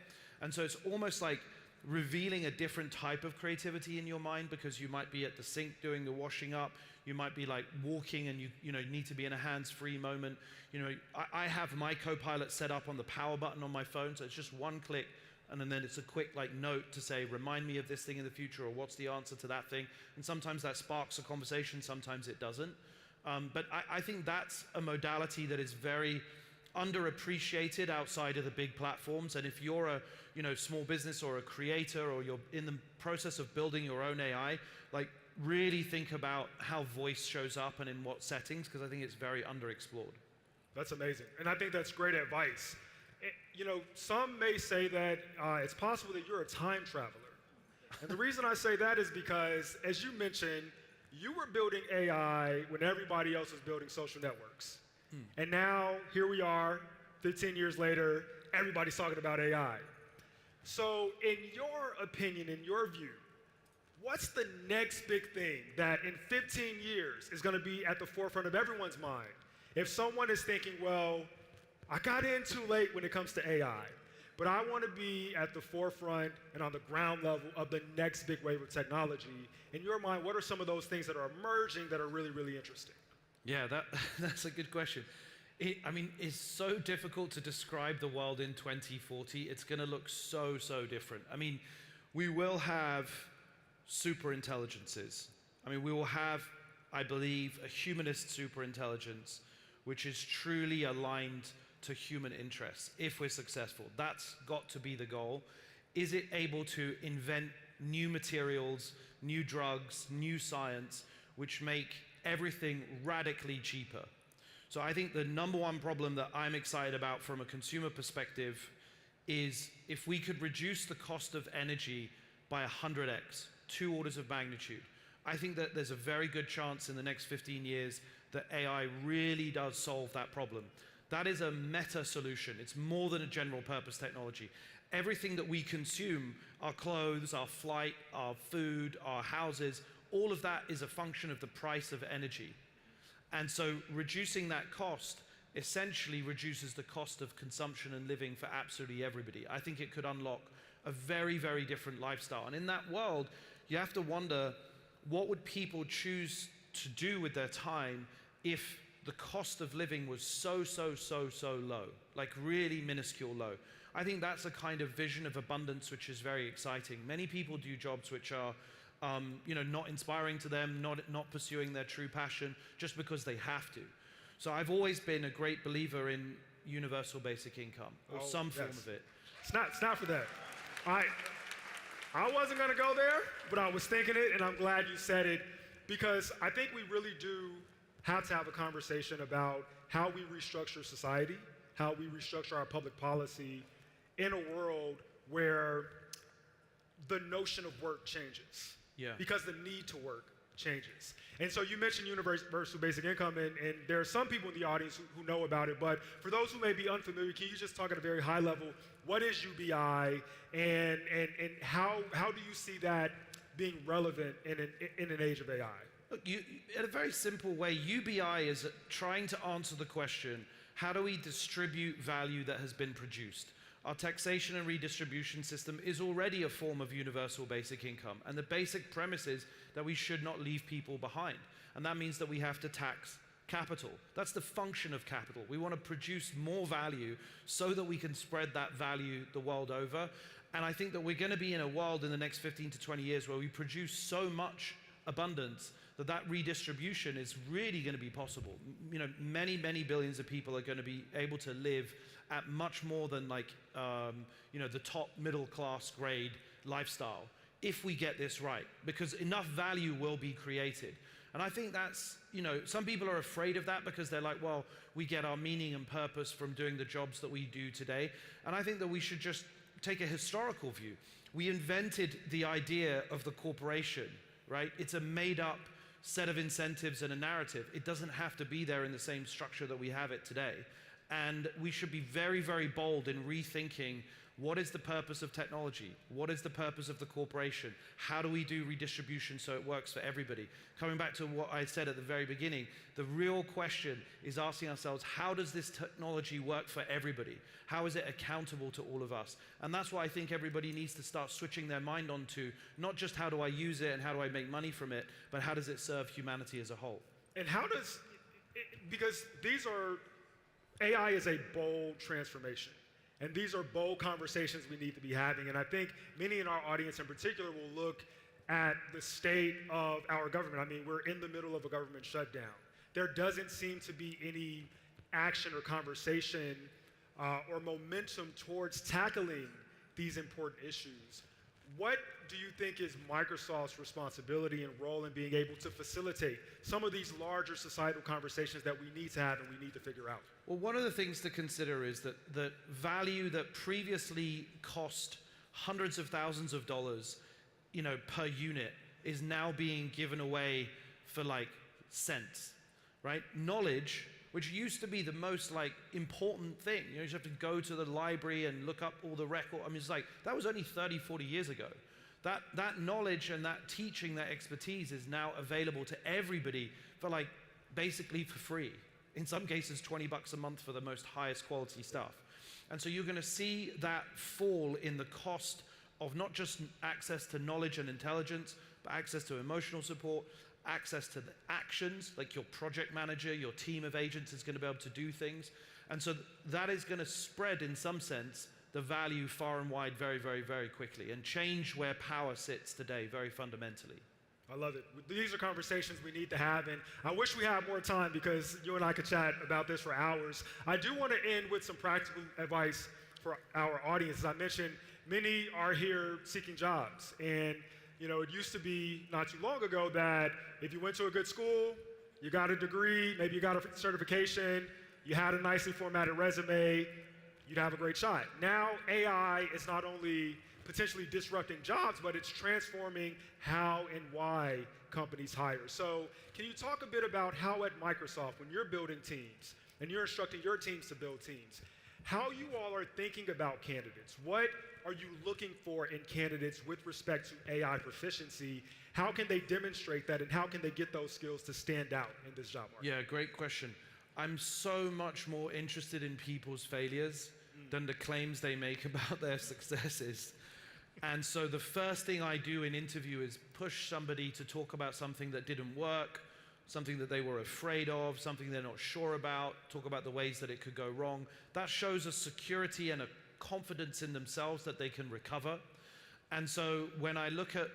And so it's almost like revealing a different type of creativity in your mind, because you might be at the sink doing the washing up, you might be like walking and you need to be in a hands-free moment. I have my Copilot set up on the power button on my phone, so it's just one click, and then it's a quick note to say, remind me of this thing in the future, or what's the answer to that thing. And sometimes that sparks a conversation, sometimes it doesn't. But I think that's a modality that is very underappreciated outside of the big platforms. And if you're a small business or a creator, or you're in the process of building your own AI, really think about how voice shows up and in what settings, because I think it's very underexplored. That's amazing. And I think that's great advice. Some may say that it's possible that you're a time traveler. And the reason I say that is because, as you mentioned, you were building AI when everybody else was building social networks. And now, here we are, 15 years later, everybody's talking about AI. So, in your opinion, in your view, what's the next big thing that in 15 years is going to be at the forefront of everyone's mind? If someone is thinking, well, I got in too late when it comes to AI, but I want to be at the forefront and on the ground level of the next big wave of technology. In your mind, what are some of those things that are emerging that are really, really interesting? Yeah, that's a good question. It's so difficult to describe the world in 2040. It's going to look so, so different. We will have super intelligences. We will have, I believe, a humanist super intelligence, which is truly aligned to human interests, if we're successful. That's got to be the goal. Is it able to invent new materials, new drugs, new science, which make everything radically cheaper? So I think the number one problem that I'm excited about from a consumer perspective is if we could reduce the cost of energy by 100x, 2 orders of magnitude. I think that there's a very good chance in the next 15 years that AI really does solve that problem. That is a meta solution. It's more than a general purpose technology. Everything that we consume, our clothes, our flight, our food, our houses, all of that is a function of the price of energy. And so reducing that cost essentially reduces the cost of consumption and living for absolutely everybody. I think it could unlock a very, very different lifestyle. And in that world, you have to wonder, what would people choose to do with their time if the cost of living was so low, like really minuscule low? I think that's a kind of vision of abundance which is very exciting. Many people do jobs which are not inspiring to them, not pursuing their true passion, just because they have to. So I've always been a great believer in universal basic income, or some form of it. It's not for that. I wasn't going to go there, but I was thinking it, and I'm glad you said it, because I think we really do have to have a conversation about how we restructure society, how we restructure our public policy in a world where the notion of work changes. Yeah. Because the need to work changes. And so you mentioned universal basic income, and there are some people in the audience who know about it, but for those who may be unfamiliar, can you just talk at a very high level, what is UBI, and how do you see that being relevant in an age of AI? Look, in a very simple way, UBI is trying to answer the question, how do we distribute value that has been produced? Our taxation and redistribution system is already a form of universal basic income. And the basic premise is that we should not leave people behind. And that means that we have to tax capital. That's the function of capital. We want to produce more value so that we can spread that value the world over. And I think that we're going to be in a world in the next 15 to 20 years where we produce so much abundance that redistribution is really going to be possible. You know, many, many billions of people are going to be able to live at much more than like, you know, the top middle class grade lifestyle if we get this right, because enough value will be created. And I think that's, you know, some people are afraid of that because they're like, well, we get our meaning and purpose from doing the jobs that we do today. And I think that we should just take a historical view. We invented the idea of the corporation, right? It's a made up set of incentives and a narrative. It doesn't have to be there in the same structure that we have it today. And we should be very, very bold in rethinking what is the purpose of technology? What is the purpose of the corporation? How do we do redistribution so it works for everybody? Coming back to what I said at the very beginning, the real question is asking ourselves, how does this technology work for everybody? How is it accountable to all of us? And that's why I think everybody needs to start switching their mind onto not just how do I use it and how do I make money from it, but how does it serve humanity as a whole? And how does, because AI is a bold transformation. And these are bold conversations we need to be having. And I think many in our audience in particular will look at the state of our government. I mean, we're in the middle of a government shutdown. There doesn't seem to be any action or conversation or momentum towards tackling these important issues. What do you think is Microsoft's responsibility and role in being able to facilitate some of these larger societal conversations that we need to have and we need to figure out? Well, one of the things to consider is that the value that previously cost hundreds of thousands of dollars, you know, per unit is now being given away for like cents, right? Knowledge, which used to be the most like important thing. You know, you just have to go to the library and look up all the record. I mean, it's like, that was only 30, 40 years ago. That knowledge and that teaching, that expertise is now available to everybody for like, basically for free. In some cases, $20 a month for the most highest quality stuff. And so you're gonna see that fall in the cost of not just access to knowledge and intelligence, but access to emotional support, access to the actions, like your project manager, your team of agents is gonna be able to do things. And so that is gonna spread, in some sense, the value far and wide very, very, very quickly and change where power sits today very fundamentally. I love it. These are conversations we need to have, and I wish we had more time because you and I could chat about this for hours. I do want to end with some practical advice for our audience. As I mentioned, many are here seeking jobs, and you know, it used to be not too long ago that if you went to a good school, you got a degree, maybe you got a certification, you had a nicely formatted resume, you'd have a great shot. Now, AI is not only potentially disrupting jobs, but it's transforming how and why companies hire. So can you talk a bit about how at Microsoft, when you're building teams and you're instructing your teams to build teams, how you all are thinking about candidates? What are you looking for in candidates with respect to AI proficiency? How can they demonstrate that, and how can they get those skills to stand out in this job market? Yeah, great question. I'm so much more interested in people's failures than the claims they make about their successes. And so the first thing I do in interview is push somebody to talk about something that didn't work, something that they were afraid of, something they're not sure about, talk about the ways that it could go wrong. That shows a security and a confidence in themselves that they can recover. And so when I look at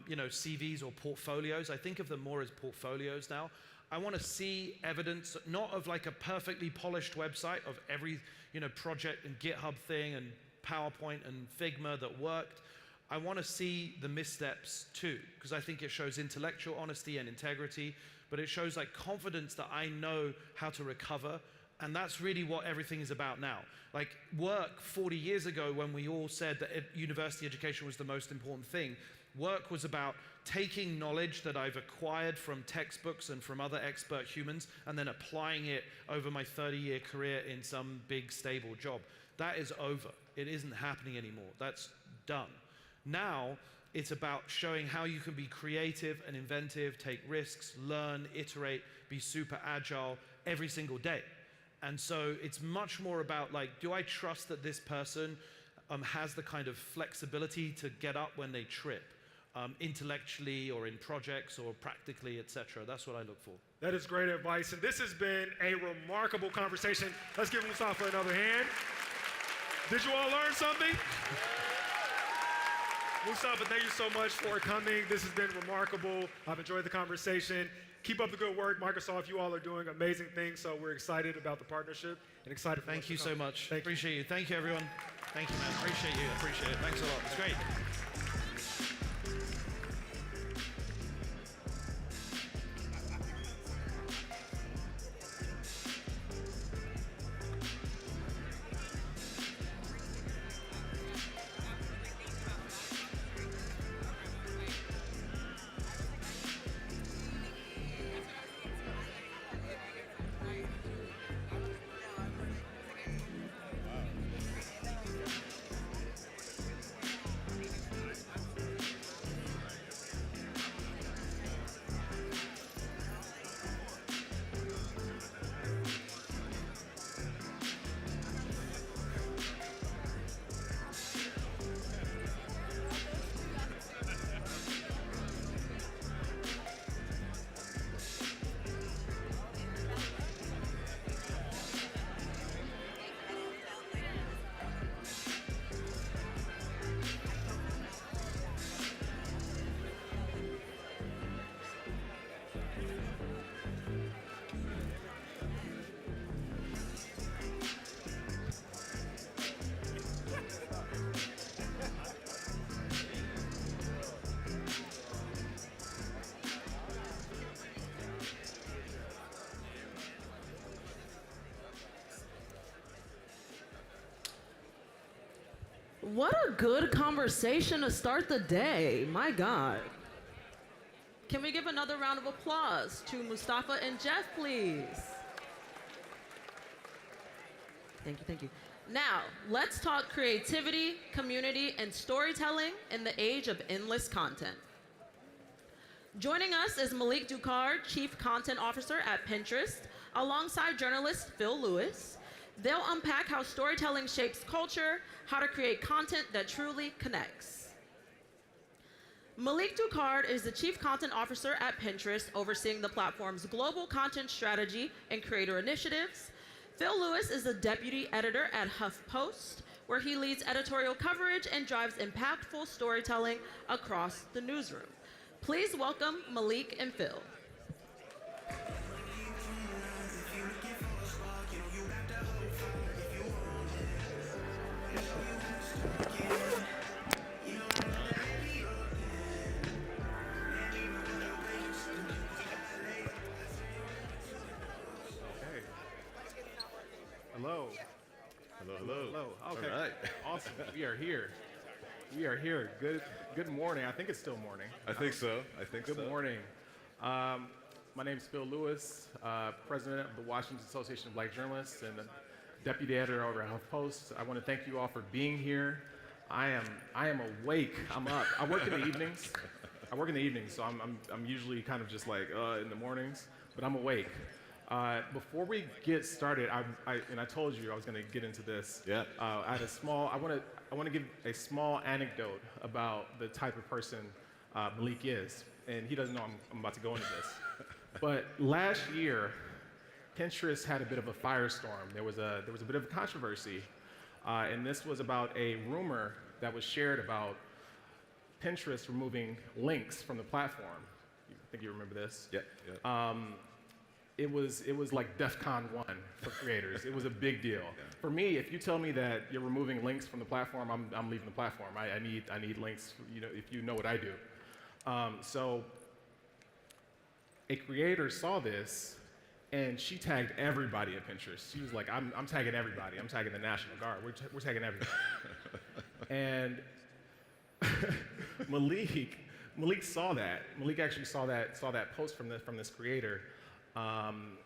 you know, CVs or portfolios, I think of them more as portfolios now. I want to see evidence, not of like a perfectly polished website of every, you know, project and GitHub thing and PowerPoint and Figma that worked. I want to see the missteps too, because I think it shows intellectual honesty and integrity, but it shows like confidence that I know how to recover And that's really what everything is about now. Like work 40 years ago, when we all said that university education was the most important thing, work was about taking knowledge that I've acquired from textbooks and from other expert humans and then applying it over my 30-year career in some big stable job. That is over. It isn't happening anymore. That's done. Now, it's about showing how you can be creative and inventive, take risks, learn, iterate, be super agile every single day. And so it's much more about like, do I trust that this person has the kind of flexibility to get up when they trip, intellectually or in projects or practically, etc. That's what I look for. That is great advice. And this has been a remarkable conversation. Let's give Mustafa another hand. Did you all learn something? Mustafa, thank you so much for coming. This has been remarkable. I've enjoyed the conversation. Keep up the good work. Microsoft, you all are doing amazing things, so we're excited about the partnership and excited for Thank you so much. Appreciate you. Thank you, everyone. Thank you, man. Appreciate you. Appreciate it. Thanks a lot. It's great. What a good conversation to start the day. My God. Can we give another round of applause to Mustafa and Jeff, please? Thank you, thank you. Now, let's talk creativity, community, and storytelling in the age of endless content. Joining us is Malik Ducard, Chief Content Officer at Pinterest, alongside journalist Phil Lewis. They'll unpack how storytelling shapes culture, how to create content that truly connects. Malik Ducard is the Chief Content Officer at Pinterest, overseeing the platform's global content strategy and creator initiatives. Phil Lewis is the Deputy Editor at HuffPost, where he leads editorial coverage and drives impactful storytelling across the newsroom. Please welcome Malik and Phil. Hello. Hello, hello. Hello. Okay. All right. Awesome. We are here. We are here. Good morning. I think it's still morning. I think so. Good morning. My name is Phil Lewis, President of the Washington Association of Black Journalists and Deputy Editor over at HuffPost. I want to thank you all for being here. I am awake. I'm up. I work in the evenings. So I'm usually kind of just like in the mornings, but I'm awake. Before we get started, I told you I was going to get into this. Yeah. I want to give a small anecdote about the type of person Malik is, and he doesn't know I'm about to go into this. But last year, Pinterest had a bit of a firestorm. There was a bit of a controversy, and this was about a rumor that was shared about Pinterest removing links from the platform. I think you remember this. Yeah. It was like DEFCON 1 for creators. It was a big deal. For me, if you tell me that you're removing links from the platform, I'm leaving the platform. I need links, if you know what I do. So a creator saw this And she tagged everybody at Pinterest. She was like, I'm tagging everybody. I'm tagging the National Guard. We're tagging everybody. And Malik saw that. Malik actually saw that post from this creator.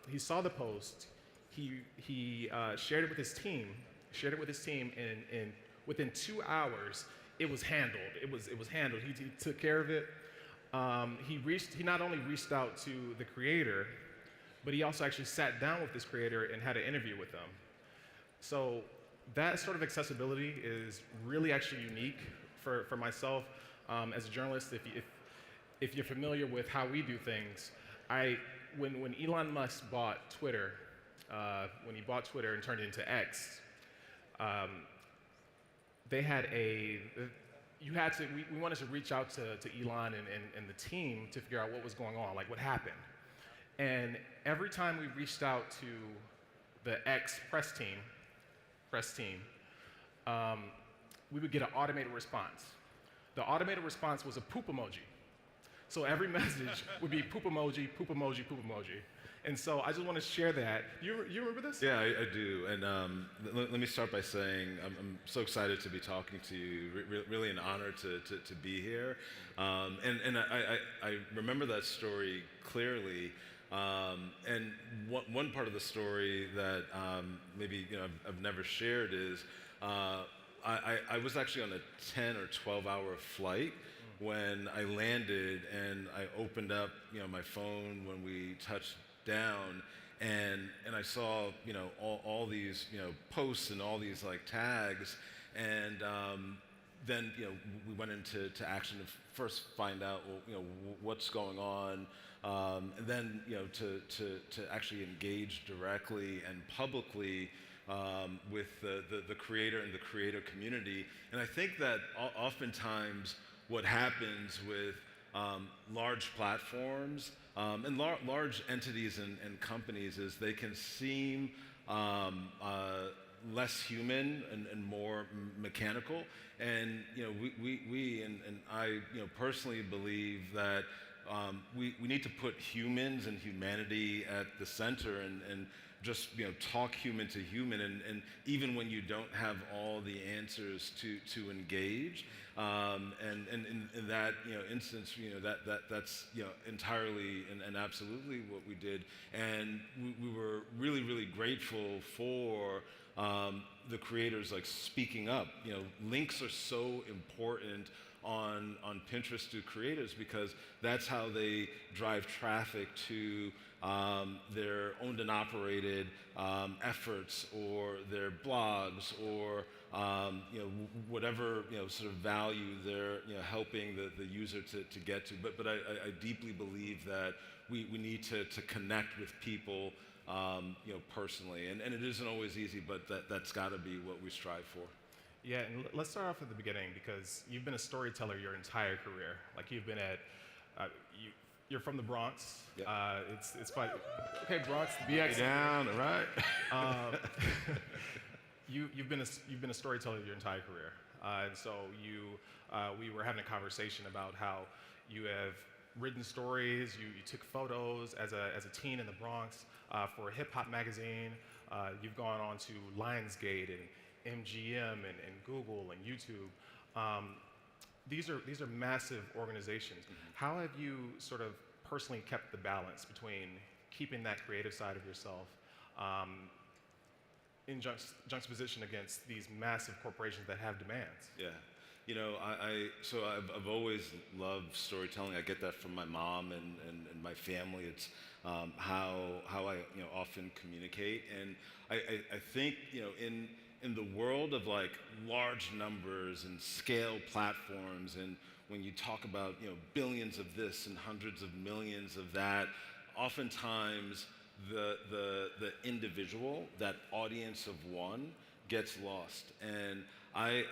He saw the post. He shared it with his team. And within 2 hours, it was handled. It was handled. He took care of it. He not only reached out to the creator, but he also actually sat down with this creator and had an interview with them. So that sort of accessibility is really actually unique for myself as a journalist. If you're familiar with how we do things, when Elon Musk bought Twitter, when he bought Twitter and turned it into X, they had we wanted to reach out to Elon and the team to figure out what was going on, like what happened. And every time we reached out to the X press team, we would get an automated response. The automated response was a poop emoji. So every message would be poop emoji, poop emoji, poop emoji. And so I just want to share that. You remember this? Yeah, I do. And let me start by saying I'm so excited to be talking to you. Really an honor to be here. And I remember that story clearly. And one part of the story that maybe I've never shared is I was actually on a 10 or 12-hour flight when I landed, and I opened up my phone when we touched down, and I saw all these posts and all these like tags, and then we went into action to first find out what's going on, and then to actually engage directly and publicly with the creator and the creator community. And I think that oftentimes what happens with large platforms and large entities and companies is they can seem less human and more mechanical. And we and I personally believe that we need to put humans and humanity at the center and just talk human to human, and even when you don't have all the answers to engage, and in that instance, that's entirely and absolutely what we did, and we were really grateful for the creators like speaking up. Links are so important on Pinterest to creators because that's how they drive traffic to their owned and operated efforts or their blogs or whatever sort of value they're helping the user to get to. But I deeply believe that we need to connect with people personally, and it isn't always easy, but that's got to be what we strive for. Yeah, and let's start off at the beginning because you've been a storyteller your entire career. Like you've been at, you're from the Bronx. Yep. It's quite okay, Bronx. BX down, all right. You've been a storyteller your entire career, and so we were having a conversation about how you have written stories. You took photos as a teen in the Bronx for a hip hop magazine. You've gone on to Lionsgate and MGM and Google and YouTube. These are massive organizations. Mm-hmm. How have you sort of personally kept the balance between keeping that creative side of yourself in juxtaposition against these massive corporations that have demands? Yeah. I've always loved storytelling. I get that from my mom and my family. It's how I often communicate. And I think in the world of like large numbers and scale platforms, and when you talk about billions of this and hundreds of millions of that, oftentimes the individual, that audience of one, gets lost. And I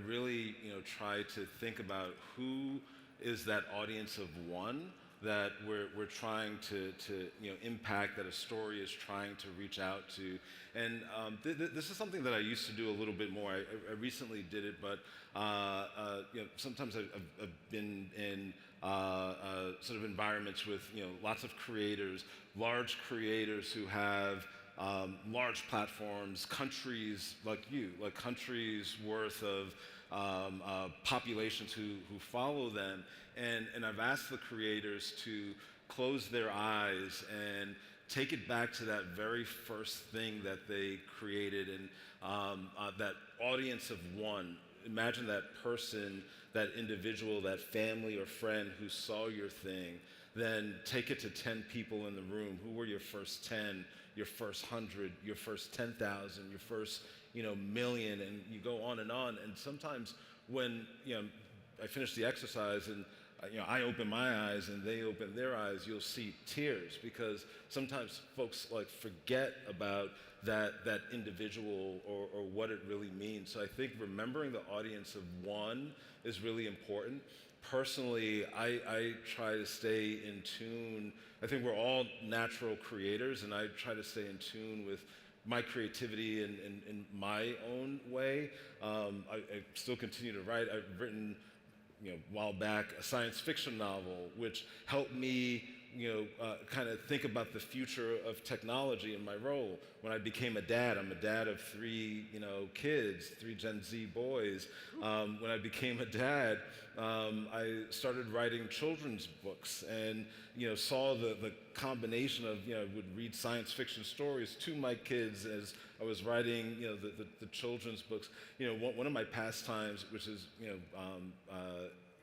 really try to think about who is that audience of one that we're trying to impact, that a story is trying to reach out to. And this is something that I used to do a little bit more. I recently did it, but sometimes I've been in sort of environments with lots of creators, large creators who have large platforms, countries like you, like countries worth of populations who follow them. And I've asked the creators to close their eyes and take it back to that very first thing that they created, and that audience of one. Imagine that person, that individual, that family or friend who saw your thing. Then take it to 10 people in the room. Who were your first 10, your first 100, your first 10,000, your first million, and you go on. And sometimes when I finish the exercise and I open my eyes and they open their eyes, you'll see tears, because sometimes folks forget about that individual or what it really means. So I think remembering the audience of one is really important. Personally, I try to stay in tune. I think we're all natural creators, and I try to stay in tune with my creativity in my own way. I still continue to write. I've written, a while back, a science fiction novel, which helped me, kind of think about the future of technology in my role. When I became a dad, I'm a dad of 3, kids, 3 Gen Z boys. When I became a dad, I started writing children's books, and saw the combination of would read science fiction stories to my kids as I was writing the children's books. One of my pastimes, which is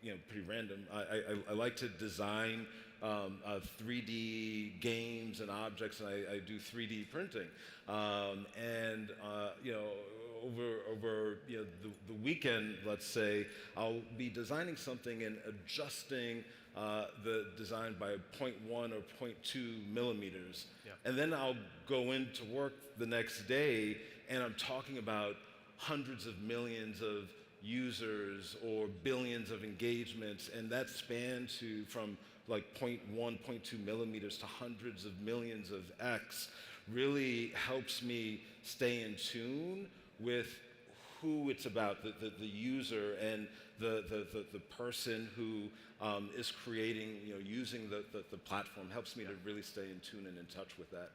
pretty random, I like to design 3D games and objects, and I do 3D printing. Over the weekend, let's say, I'll be designing something and adjusting the design by 0.1 or 0.2 millimeters. Yeah. And then I'll go into work the next day and I'm talking about hundreds of millions of users or billions of engagements, and that spans from 0.1, 0.2 millimeters to hundreds of millions of X really helps me stay in tune with who it's about, the user and the person who is creating, using the platform. Helps me to really stay in tune and in touch with that.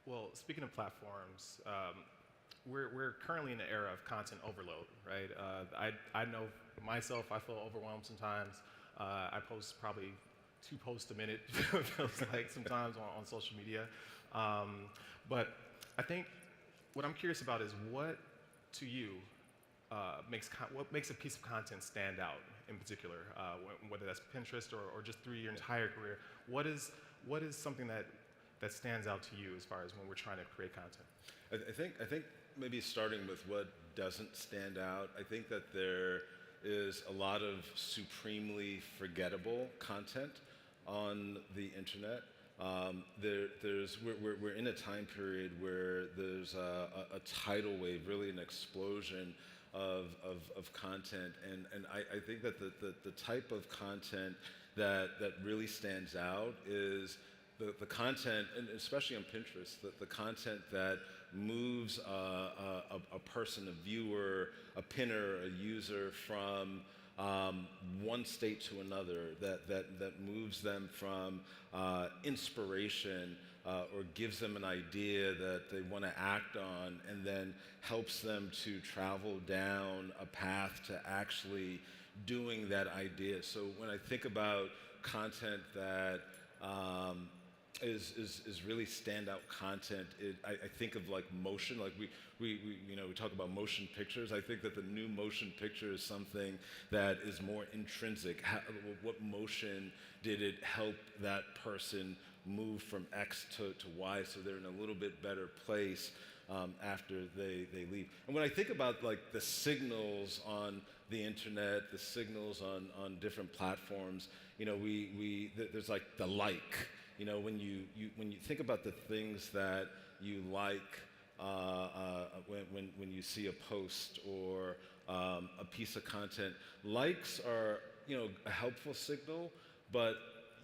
Well, speaking of platforms, we're currently in an era of content overload, right? I know myself, I feel overwhelmed sometimes. I post probably 2 posts a minute, it feels like sometimes on social media. But I think what I'm curious about is what, to you, what makes a piece of content stand out in particular, whether that's Pinterest or just through your entire career. What is something that stands out to you as far as when we're trying to create content? I think maybe starting with what doesn't stand out, I think that there is a lot of supremely forgettable content on the internet. We're in a time period where there's a tidal wave, really an explosion of content, and I think that the type of content that really stands out is the content, and especially on Pinterest, the content that moves a person, a viewer, a pinner, a user from one state to another, that moves them from inspiration or gives them an idea that they want to act on, and then helps them to travel down a path to actually doing that idea. So when I think about content that is really standout content, I think of motion. We talk about motion pictures. I think that the new motion picture is something that is more intrinsic. What motion did it help that person move from X to Y, so they're in a little bit better place after they leave. And when I think about the signals on the internet, the signals on different platforms, there's the like. When you think about the things that you like when you see a post or a piece of content, likes are a helpful signal, but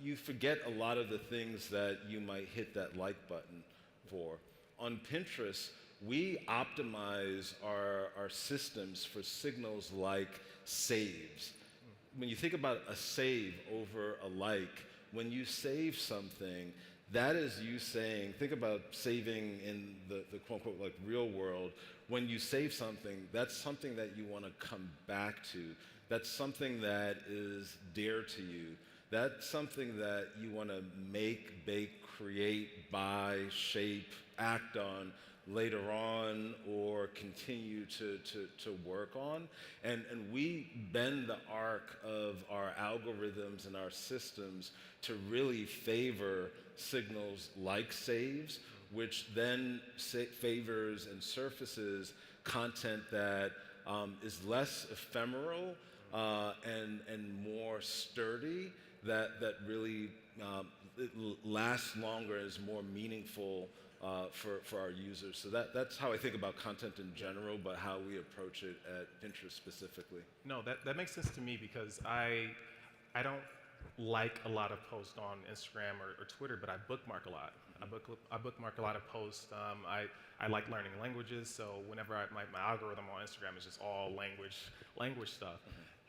you forget a lot of the things that you might hit that like button for. On Pinterest, we optimize our systems for signals like saves. when you think about a save over a like, when you save something, that is you saying, think about saving in the quote unquote like real world. When you save something, that's something that you want to come back to. That's something that is dear to you. That's something that you want to make, bake, create, buy, shape, act on later on, or continue to work on. And we bend the arc of our algorithms and our systems to really favor signals like saves, which then favors and surfaces content that is less ephemeral and more sturdy, that really it lasts longer, is more meaningful for our users. So that's how I think about content in general, but how we approach it at Pinterest specifically. No, that makes sense to me because I don't like a lot of posts on Instagram or Twitter, but I bookmark a lot. I bookmark a lot of posts. I like learning languages, so whenever my algorithm on Instagram is just all language stuff.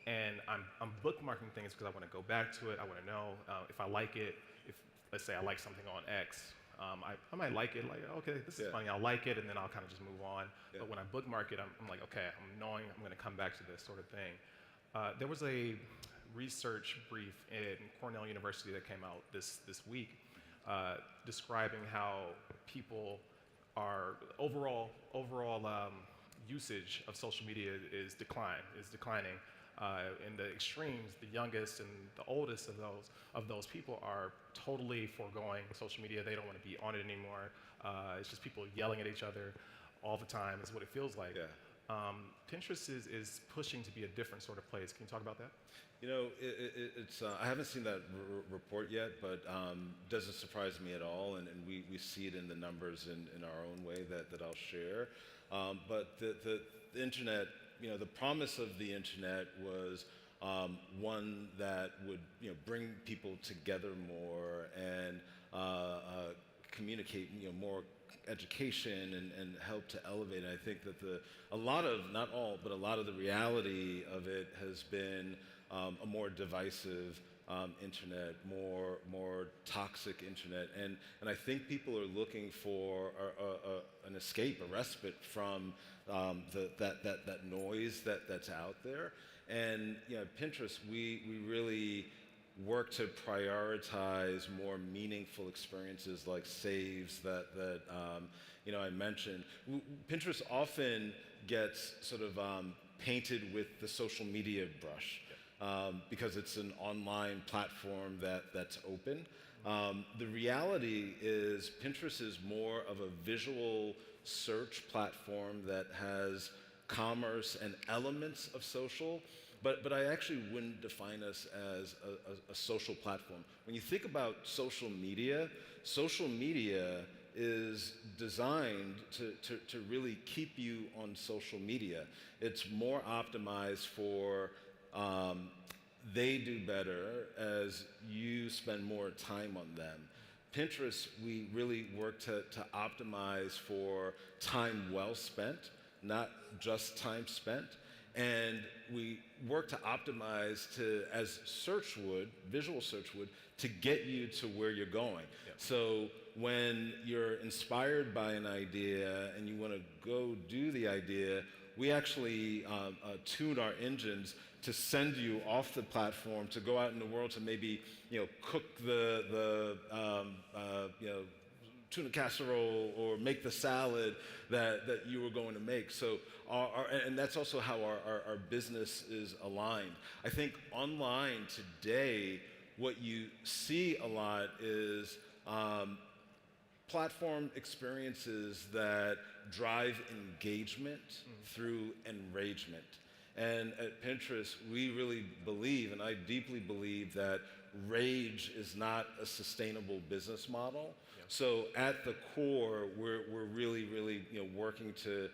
And I'm bookmarking things because I want to go back to it. I want to know if I like it. If, let's say I like something on X, I might like it, like, okay, this is funny, I'll like it, and then I'll kind of just move on. But when I bookmark it, I'm like, okay, I'm knowing I'm going to come back to this sort of thing. There was a research brief in Cornell University that came out this week describing how people are overall usage of social media is declining. In the extremes, the youngest and the oldest of those people are totally foregoing social media. They don't want to be on it anymore. It's just people yelling at each other all the time is what it feels like. Pinterest is pushing to be a different sort of place. Can you talk about that? You know, it's I haven't seen that report yet, but doesn't surprise me at all, and we see it in the numbers in our own way that I'll share. But the internet, you know, the promise of the internet was one that would, you know, bring people together more and communicate, you know, more education and help to elevate. And I think that a lot of, not all, but a lot of the reality of it has been a more divisive internet, more toxic internet, and I think people are looking for an escape, a respite from that noise that's out there. And you know, Pinterest, we really work to prioritize more meaningful experiences like saves that you know, I mentioned. Pinterest often gets sort of painted with the social media brush. Because it's an online platform that's open. The reality is Pinterest is more of a visual search platform that has commerce and elements of social, but I actually wouldn't define us as a social platform. When you think about social media is designed to really keep you on social media. It's more optimized for they do better as you spend more time on them. Pinterest, we really work to optimize for time well spent, not just time spent. And we work to optimize to, as search would, visual search would, to get you to where you're going. So when you're inspired by an idea and you want to go do the idea, we actually tune our engines to send you off the platform to go out in the world to maybe, you know, cook the you know, tuna casserole or make the salad that you were going to make. So and that's also how our business is aligned. I think online today, what you see a lot is platform experiences that drive engagement through enragement. And at Pinterest, we really believe, and I deeply believe, that rage is not a sustainable business model. So at the core, we're really, you know, working to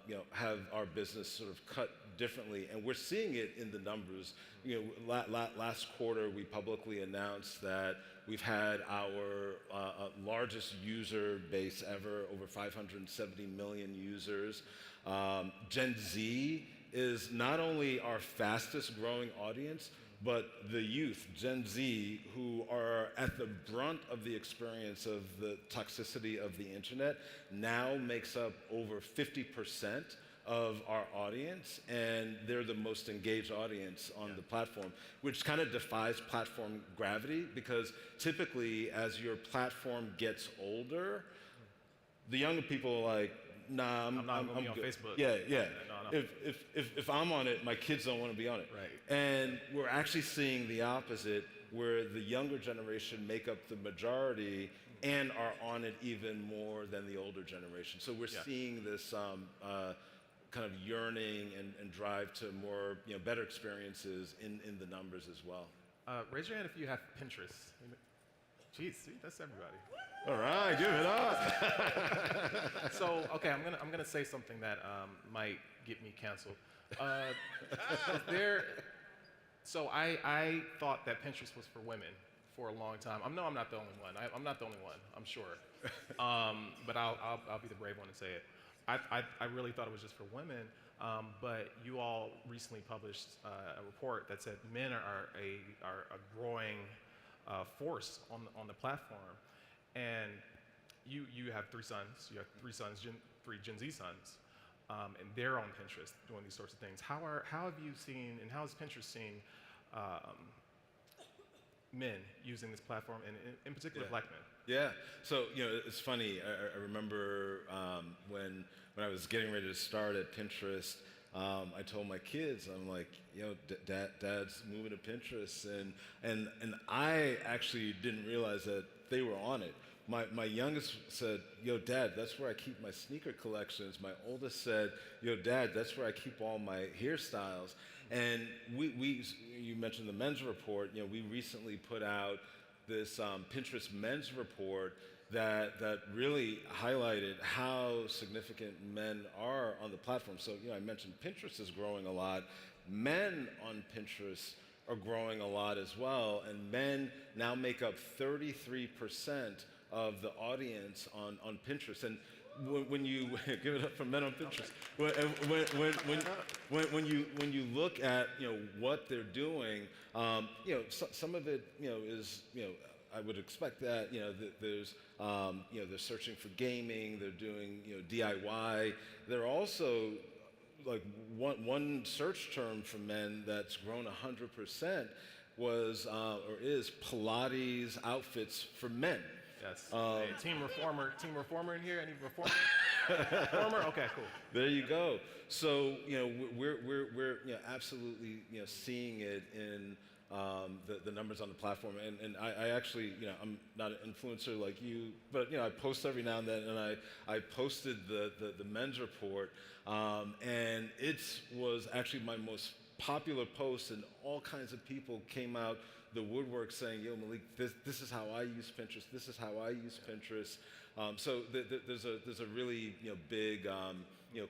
you know, have our business sort of cut differently, and we're seeing it in the numbers. You know, last quarter, we publicly announced that we've had our largest user base ever, over 570 million users. Gen Z is not only our fastest growing audience, but the youth, Gen Z, who are at the brunt of the experience of the toxicity of the internet, now makes up over 50% of our audience, and they're the most engaged audience on the platform, which kind of defies platform gravity, because typically as your platform gets older, the younger people are like, nah, I'm not gonna be on good. Facebook. Yeah. No. If I'm on it, my kids don't want to be on it. Right. And we're actually seeing the opposite, where the younger generation make up the majority and are on it even more than the older generation. So we're seeing this kind of yearning and drive to more, better experiences in the numbers as well. Raise your hand if you have Pinterest. Jeez, see, that's everybody. All right, give it up. So, okay, I'm gonna say something that might get me canceled. So I thought that Pinterest was for women for a long time. I'm not the only one. I'm not the only one, I'm sure. But I'll be the brave one to say it. I really thought it was just for women, but you all recently published a report that said men are a growing force on the platform, and you have three sons. You have three Gen Z sons, and they're on Pinterest doing these sorts of things. How have you seen, and how has Pinterest seen men using this platform, and in particular Black men? Yeah. So, it's funny. I remember when I was getting ready to start at Pinterest, I told my kids, I'm like, Dad's moving to Pinterest, and I actually didn't realize that they were on it. My youngest said, Dad, that's where I keep my sneaker collections. My oldest said, Dad, that's where I keep all my hairstyles. And you mentioned the men's report. We recently put out this Pinterest men's report that really highlighted how significant men are on the platform. So, I mentioned Pinterest is growing a lot. Men on Pinterest are growing a lot as well, and men now make up 33% of the audience on Pinterest. And when you give it up for men on Pinterest, when you look at what they're doing, some of it is I would expect that there's they're searching for gaming, they're doing DIY. They're also like one search term for men that's grown 100% was or is Pilates outfits for men. Yes. Hey, team reformer in here. Any reformer? Reformer? Okay, cool. There you go. So we're absolutely seeing it in the numbers on the platform, and I actually I'm not an influencer like you, but I post every now and then, and I posted the men's report, and it was actually my most popular post, and all kinds of people came out the woodwork saying, Malik, this is how I use Pinterest. This is how I use Pinterest. So there's a really big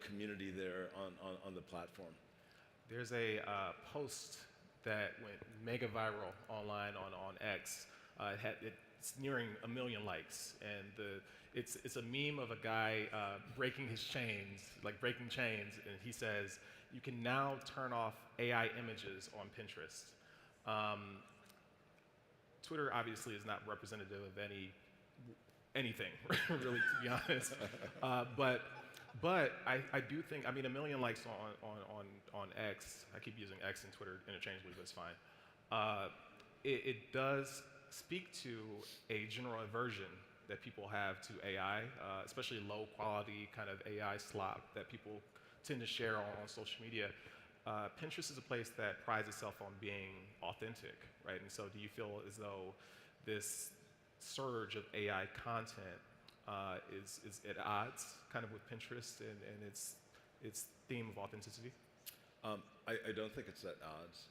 community there on the platform. There's a post that went mega viral online on X. It's nearing 1 million likes, and it's a meme of a guy breaking chains, and he says, you can now turn off AI images on Pinterest. Twitter obviously is not representative of anything, really, to be honest. But I do think, 1 million likes on X, I keep using X and Twitter interchangeably, but it's fine. It does speak to a general aversion that people have to AI, especially low quality kind of AI slop that people tend to share on social media. Pinterest is a place that prides itself on being authentic, right? And so do you feel as though this surge of AI content is at odds kind of with Pinterest and its theme of authenticity? I don't think it's at odds.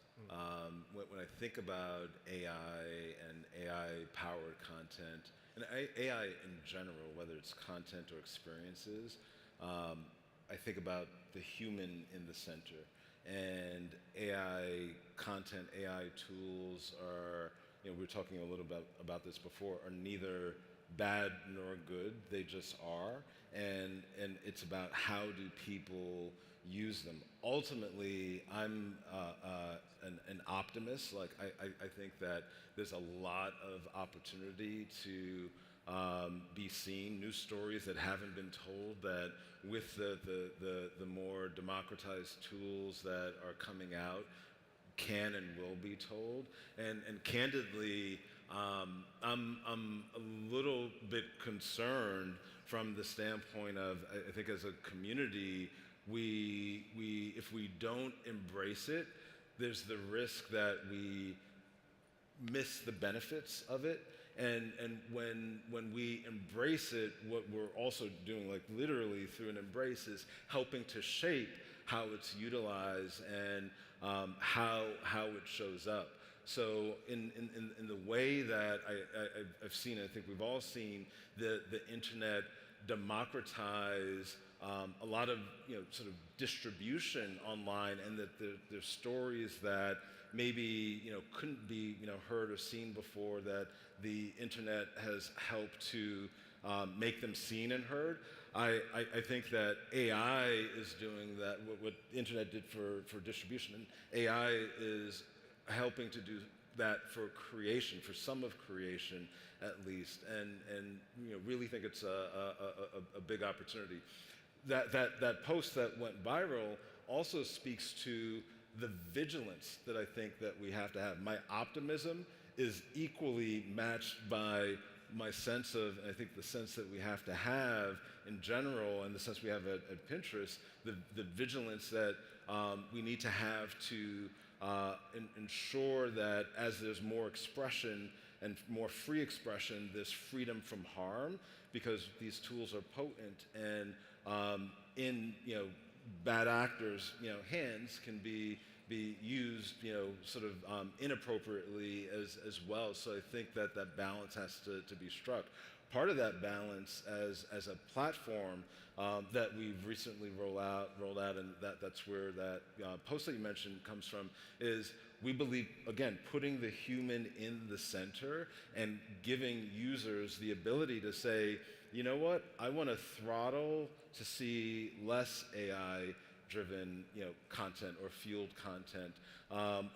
When I think about AI and AI-powered content, and AI in general, whether it's content or experiences, I think about the human in the center. And AI content, AI tools are, we were talking a little bit about this before, are neither bad nor good. They just are. And it's about how do people use them. Ultimately, I'm an optimist. Like I think that there's a lot of opportunity to be seen, new stories that haven't been told, that with the more democratized tools that are coming out can and will be told. And candidly, I'm a little bit concerned from the standpoint of, I think as a community, if we don't embrace it, there's the risk that we miss the benefits of it. And when we embrace it, what we're also doing, like literally through an embrace, is helping to shape how it's utilized and how it shows up. So in the way that I've seen, I think we've all seen the internet democratize a lot of sort of distribution online, and that there's stories that maybe couldn't be heard or seen before, that the internet has helped to make them seen and heard. I think that AI is doing that, what the internet did for distribution, and AI is helping to do that for creation, for some of creation at least, and really think it's a big opportunity. That post that went viral also speaks to the vigilance that I think that we have to have. My optimism is equally matched by my sense of, I think the sense that we have to have in general, and the sense we have at Pinterest, the vigilance that we need to have to ensure that as there's more expression and more free expression, there's freedom from harm, because these tools are potent, and in bad actors' hands can be used sort of inappropriately as well. So I think that balance has to be struck. Part of that balance as a platform that we've recently rolled out, and that's where that post that you mentioned comes from, is we believe, again, putting the human in the center and giving users the ability to say, you know what, I want to throttle to see less AI-driven content or fueled content,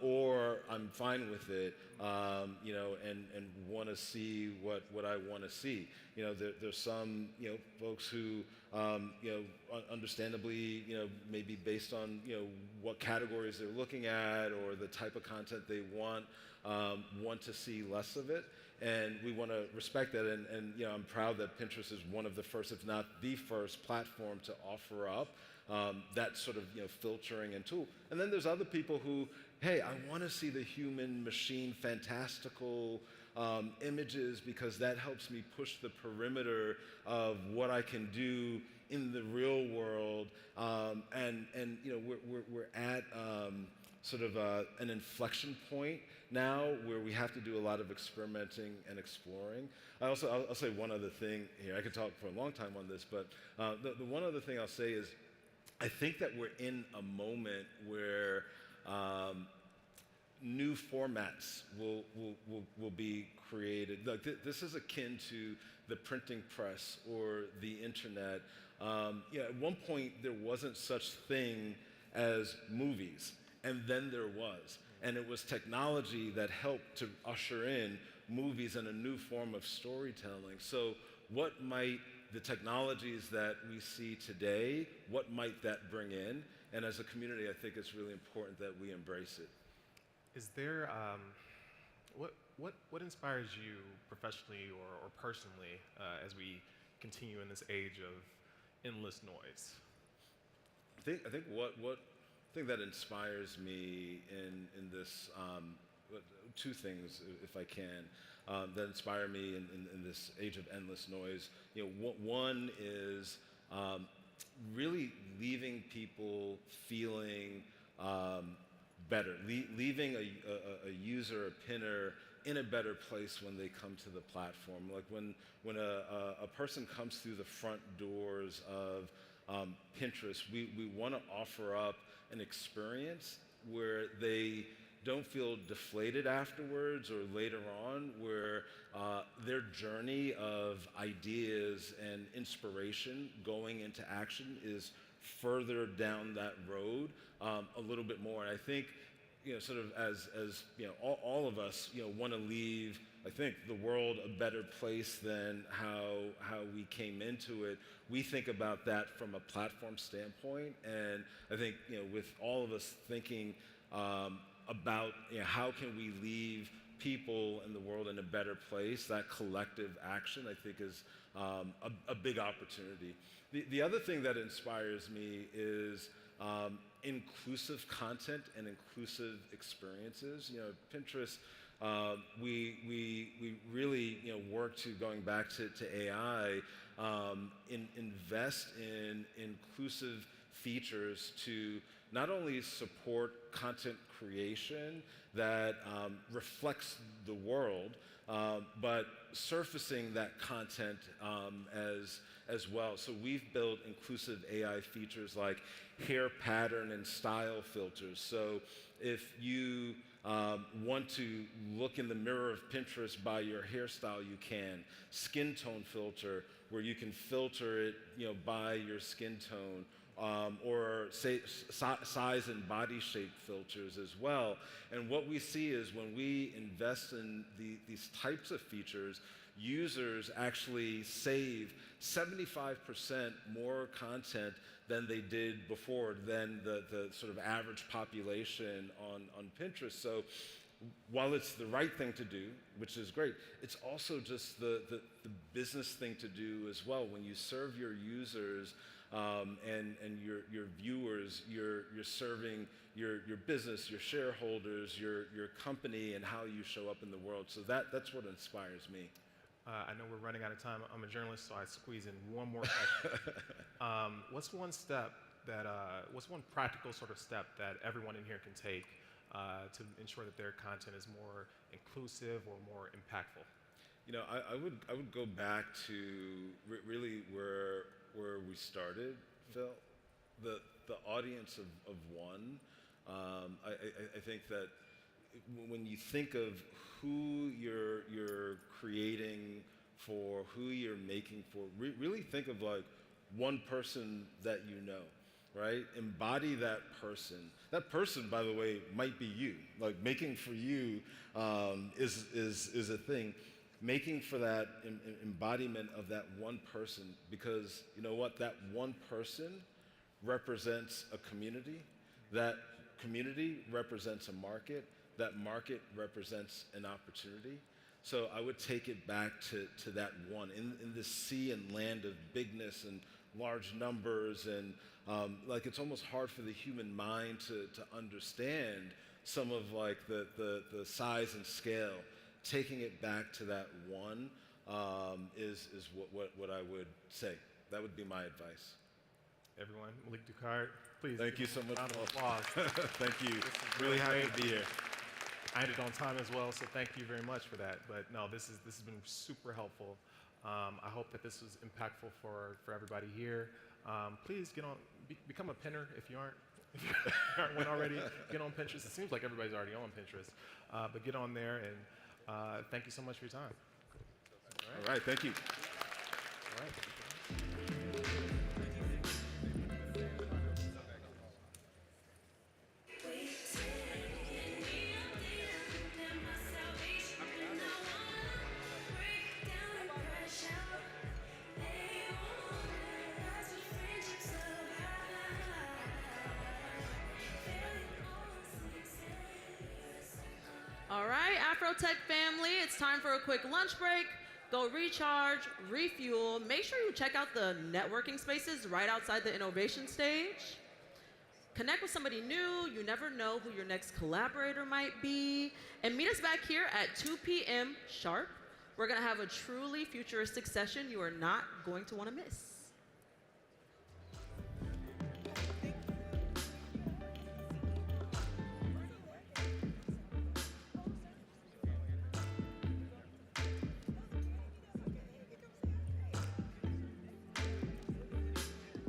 or I'm fine with it, and want to see what I want to see. There's some folks who understandably maybe based on what categories they're looking at or the type of content they want to see less of it. And we want to respect that, and I'm proud that Pinterest is one of the first, if not the first, platform to offer up that sort of filtering and tool. And then there's other people who, hey, I want to see the human-machine fantastical images, because that helps me push the perimeter of what I can do in the real world. And we're at sort of an inflection point now where we have to do a lot of experimenting and exploring. I'll say one other thing here. I could talk for a long time on this, but the one other thing I'll say is, I think that we're in a moment where new formats will be created. Like this is akin to the printing press or the internet. At one point there wasn't such thing as movies, and then there was. And it was technology that helped to usher in movies and a new form of storytelling. So what might the technologies that we see today, what might that bring in? And as a community, I think it's really important that we embrace it. Is there, what inspires you professionally or personally as we continue in this age of endless noise? I think what thing that inspires me in this, two things, if I can, that inspire me in this age of endless noise. One is really leaving people feeling better, leaving a user, a pinner, in a better place when they come to the platform. Like when a person comes through the front doors of Pinterest, we want to offer up an experience where they don't feel deflated afterwards or later on, where their journey of ideas and inspiration going into action is further down that road a little bit more. And I think, sort of as all of us, want to leave, I think, the world a better place than how we came into it. We think about that from a platform standpoint, and I think, with all of us thinking about how can we leave people in the world in a better place, that collective action, I think, is a big opportunity. The other thing that inspires me is inclusive content and inclusive experiences. Pinterest, we really work to, going back to AI, invest in inclusive features to not only support content creation that reflects the world, but surfacing that content as well. So we've built inclusive AI features like hair pattern and style filters. So if you want to look in the mirror of Pinterest by your hairstyle, you can. Skin tone filter, where you can filter it by your skin tone. Or say size and body shape filters as well. And what we see is when we invest in these types of features, users actually save 75% more content than they did before, than the sort of average population on Pinterest. So while it's the right thing to do, which is great, it's also just the business thing to do as well. When you serve your users and your viewers, you're serving your business, your shareholders, your company, and how you show up in the world. So that's what inspires me. I know we're running out of time. I'm a journalist, so I squeeze in one more question. What's one practical sort of step that everyone in here can take to ensure that their content is more inclusive or more impactful? I would go back to really where we started, Phil. The audience of one. I think that when you think of who you're creating for, who you're making for, really think of like one person that you know, right? Embody that person. That person, by the way, might be you. Like making for you is a thing. Making for that embodiment of that one person, because you know what? That one person represents a community. That community represents a market. That market represents an opportunity. So I would take it back to that one. In this sea and land of bigness and large numbers, and like it's almost hard for the human mind to understand some of like the size and scale. Taking it back to that one is what I would say. That would be my advice. Everyone, Malik Ducard, please. Thank you so much. Round of applause. Thank you. Really happy to be here. I ended on time as well, so thank you very much for that. But no, this has been super helpful. I hope that this was impactful for everybody here. Please become a pinner if you aren't one already. Get on Pinterest. It seems like everybody's already on Pinterest, but get on there, and thank you so much for your time. All right, thank you. All right. All right, AfroTech family, it's time for a quick lunch break. Go recharge, refuel. Make sure you check out the networking spaces right outside the innovation stage. Connect with somebody new. You never know who your next collaborator might be. And meet us back here at 2 p.m. sharp. We're going to have a truly futuristic session you are not going to want to miss.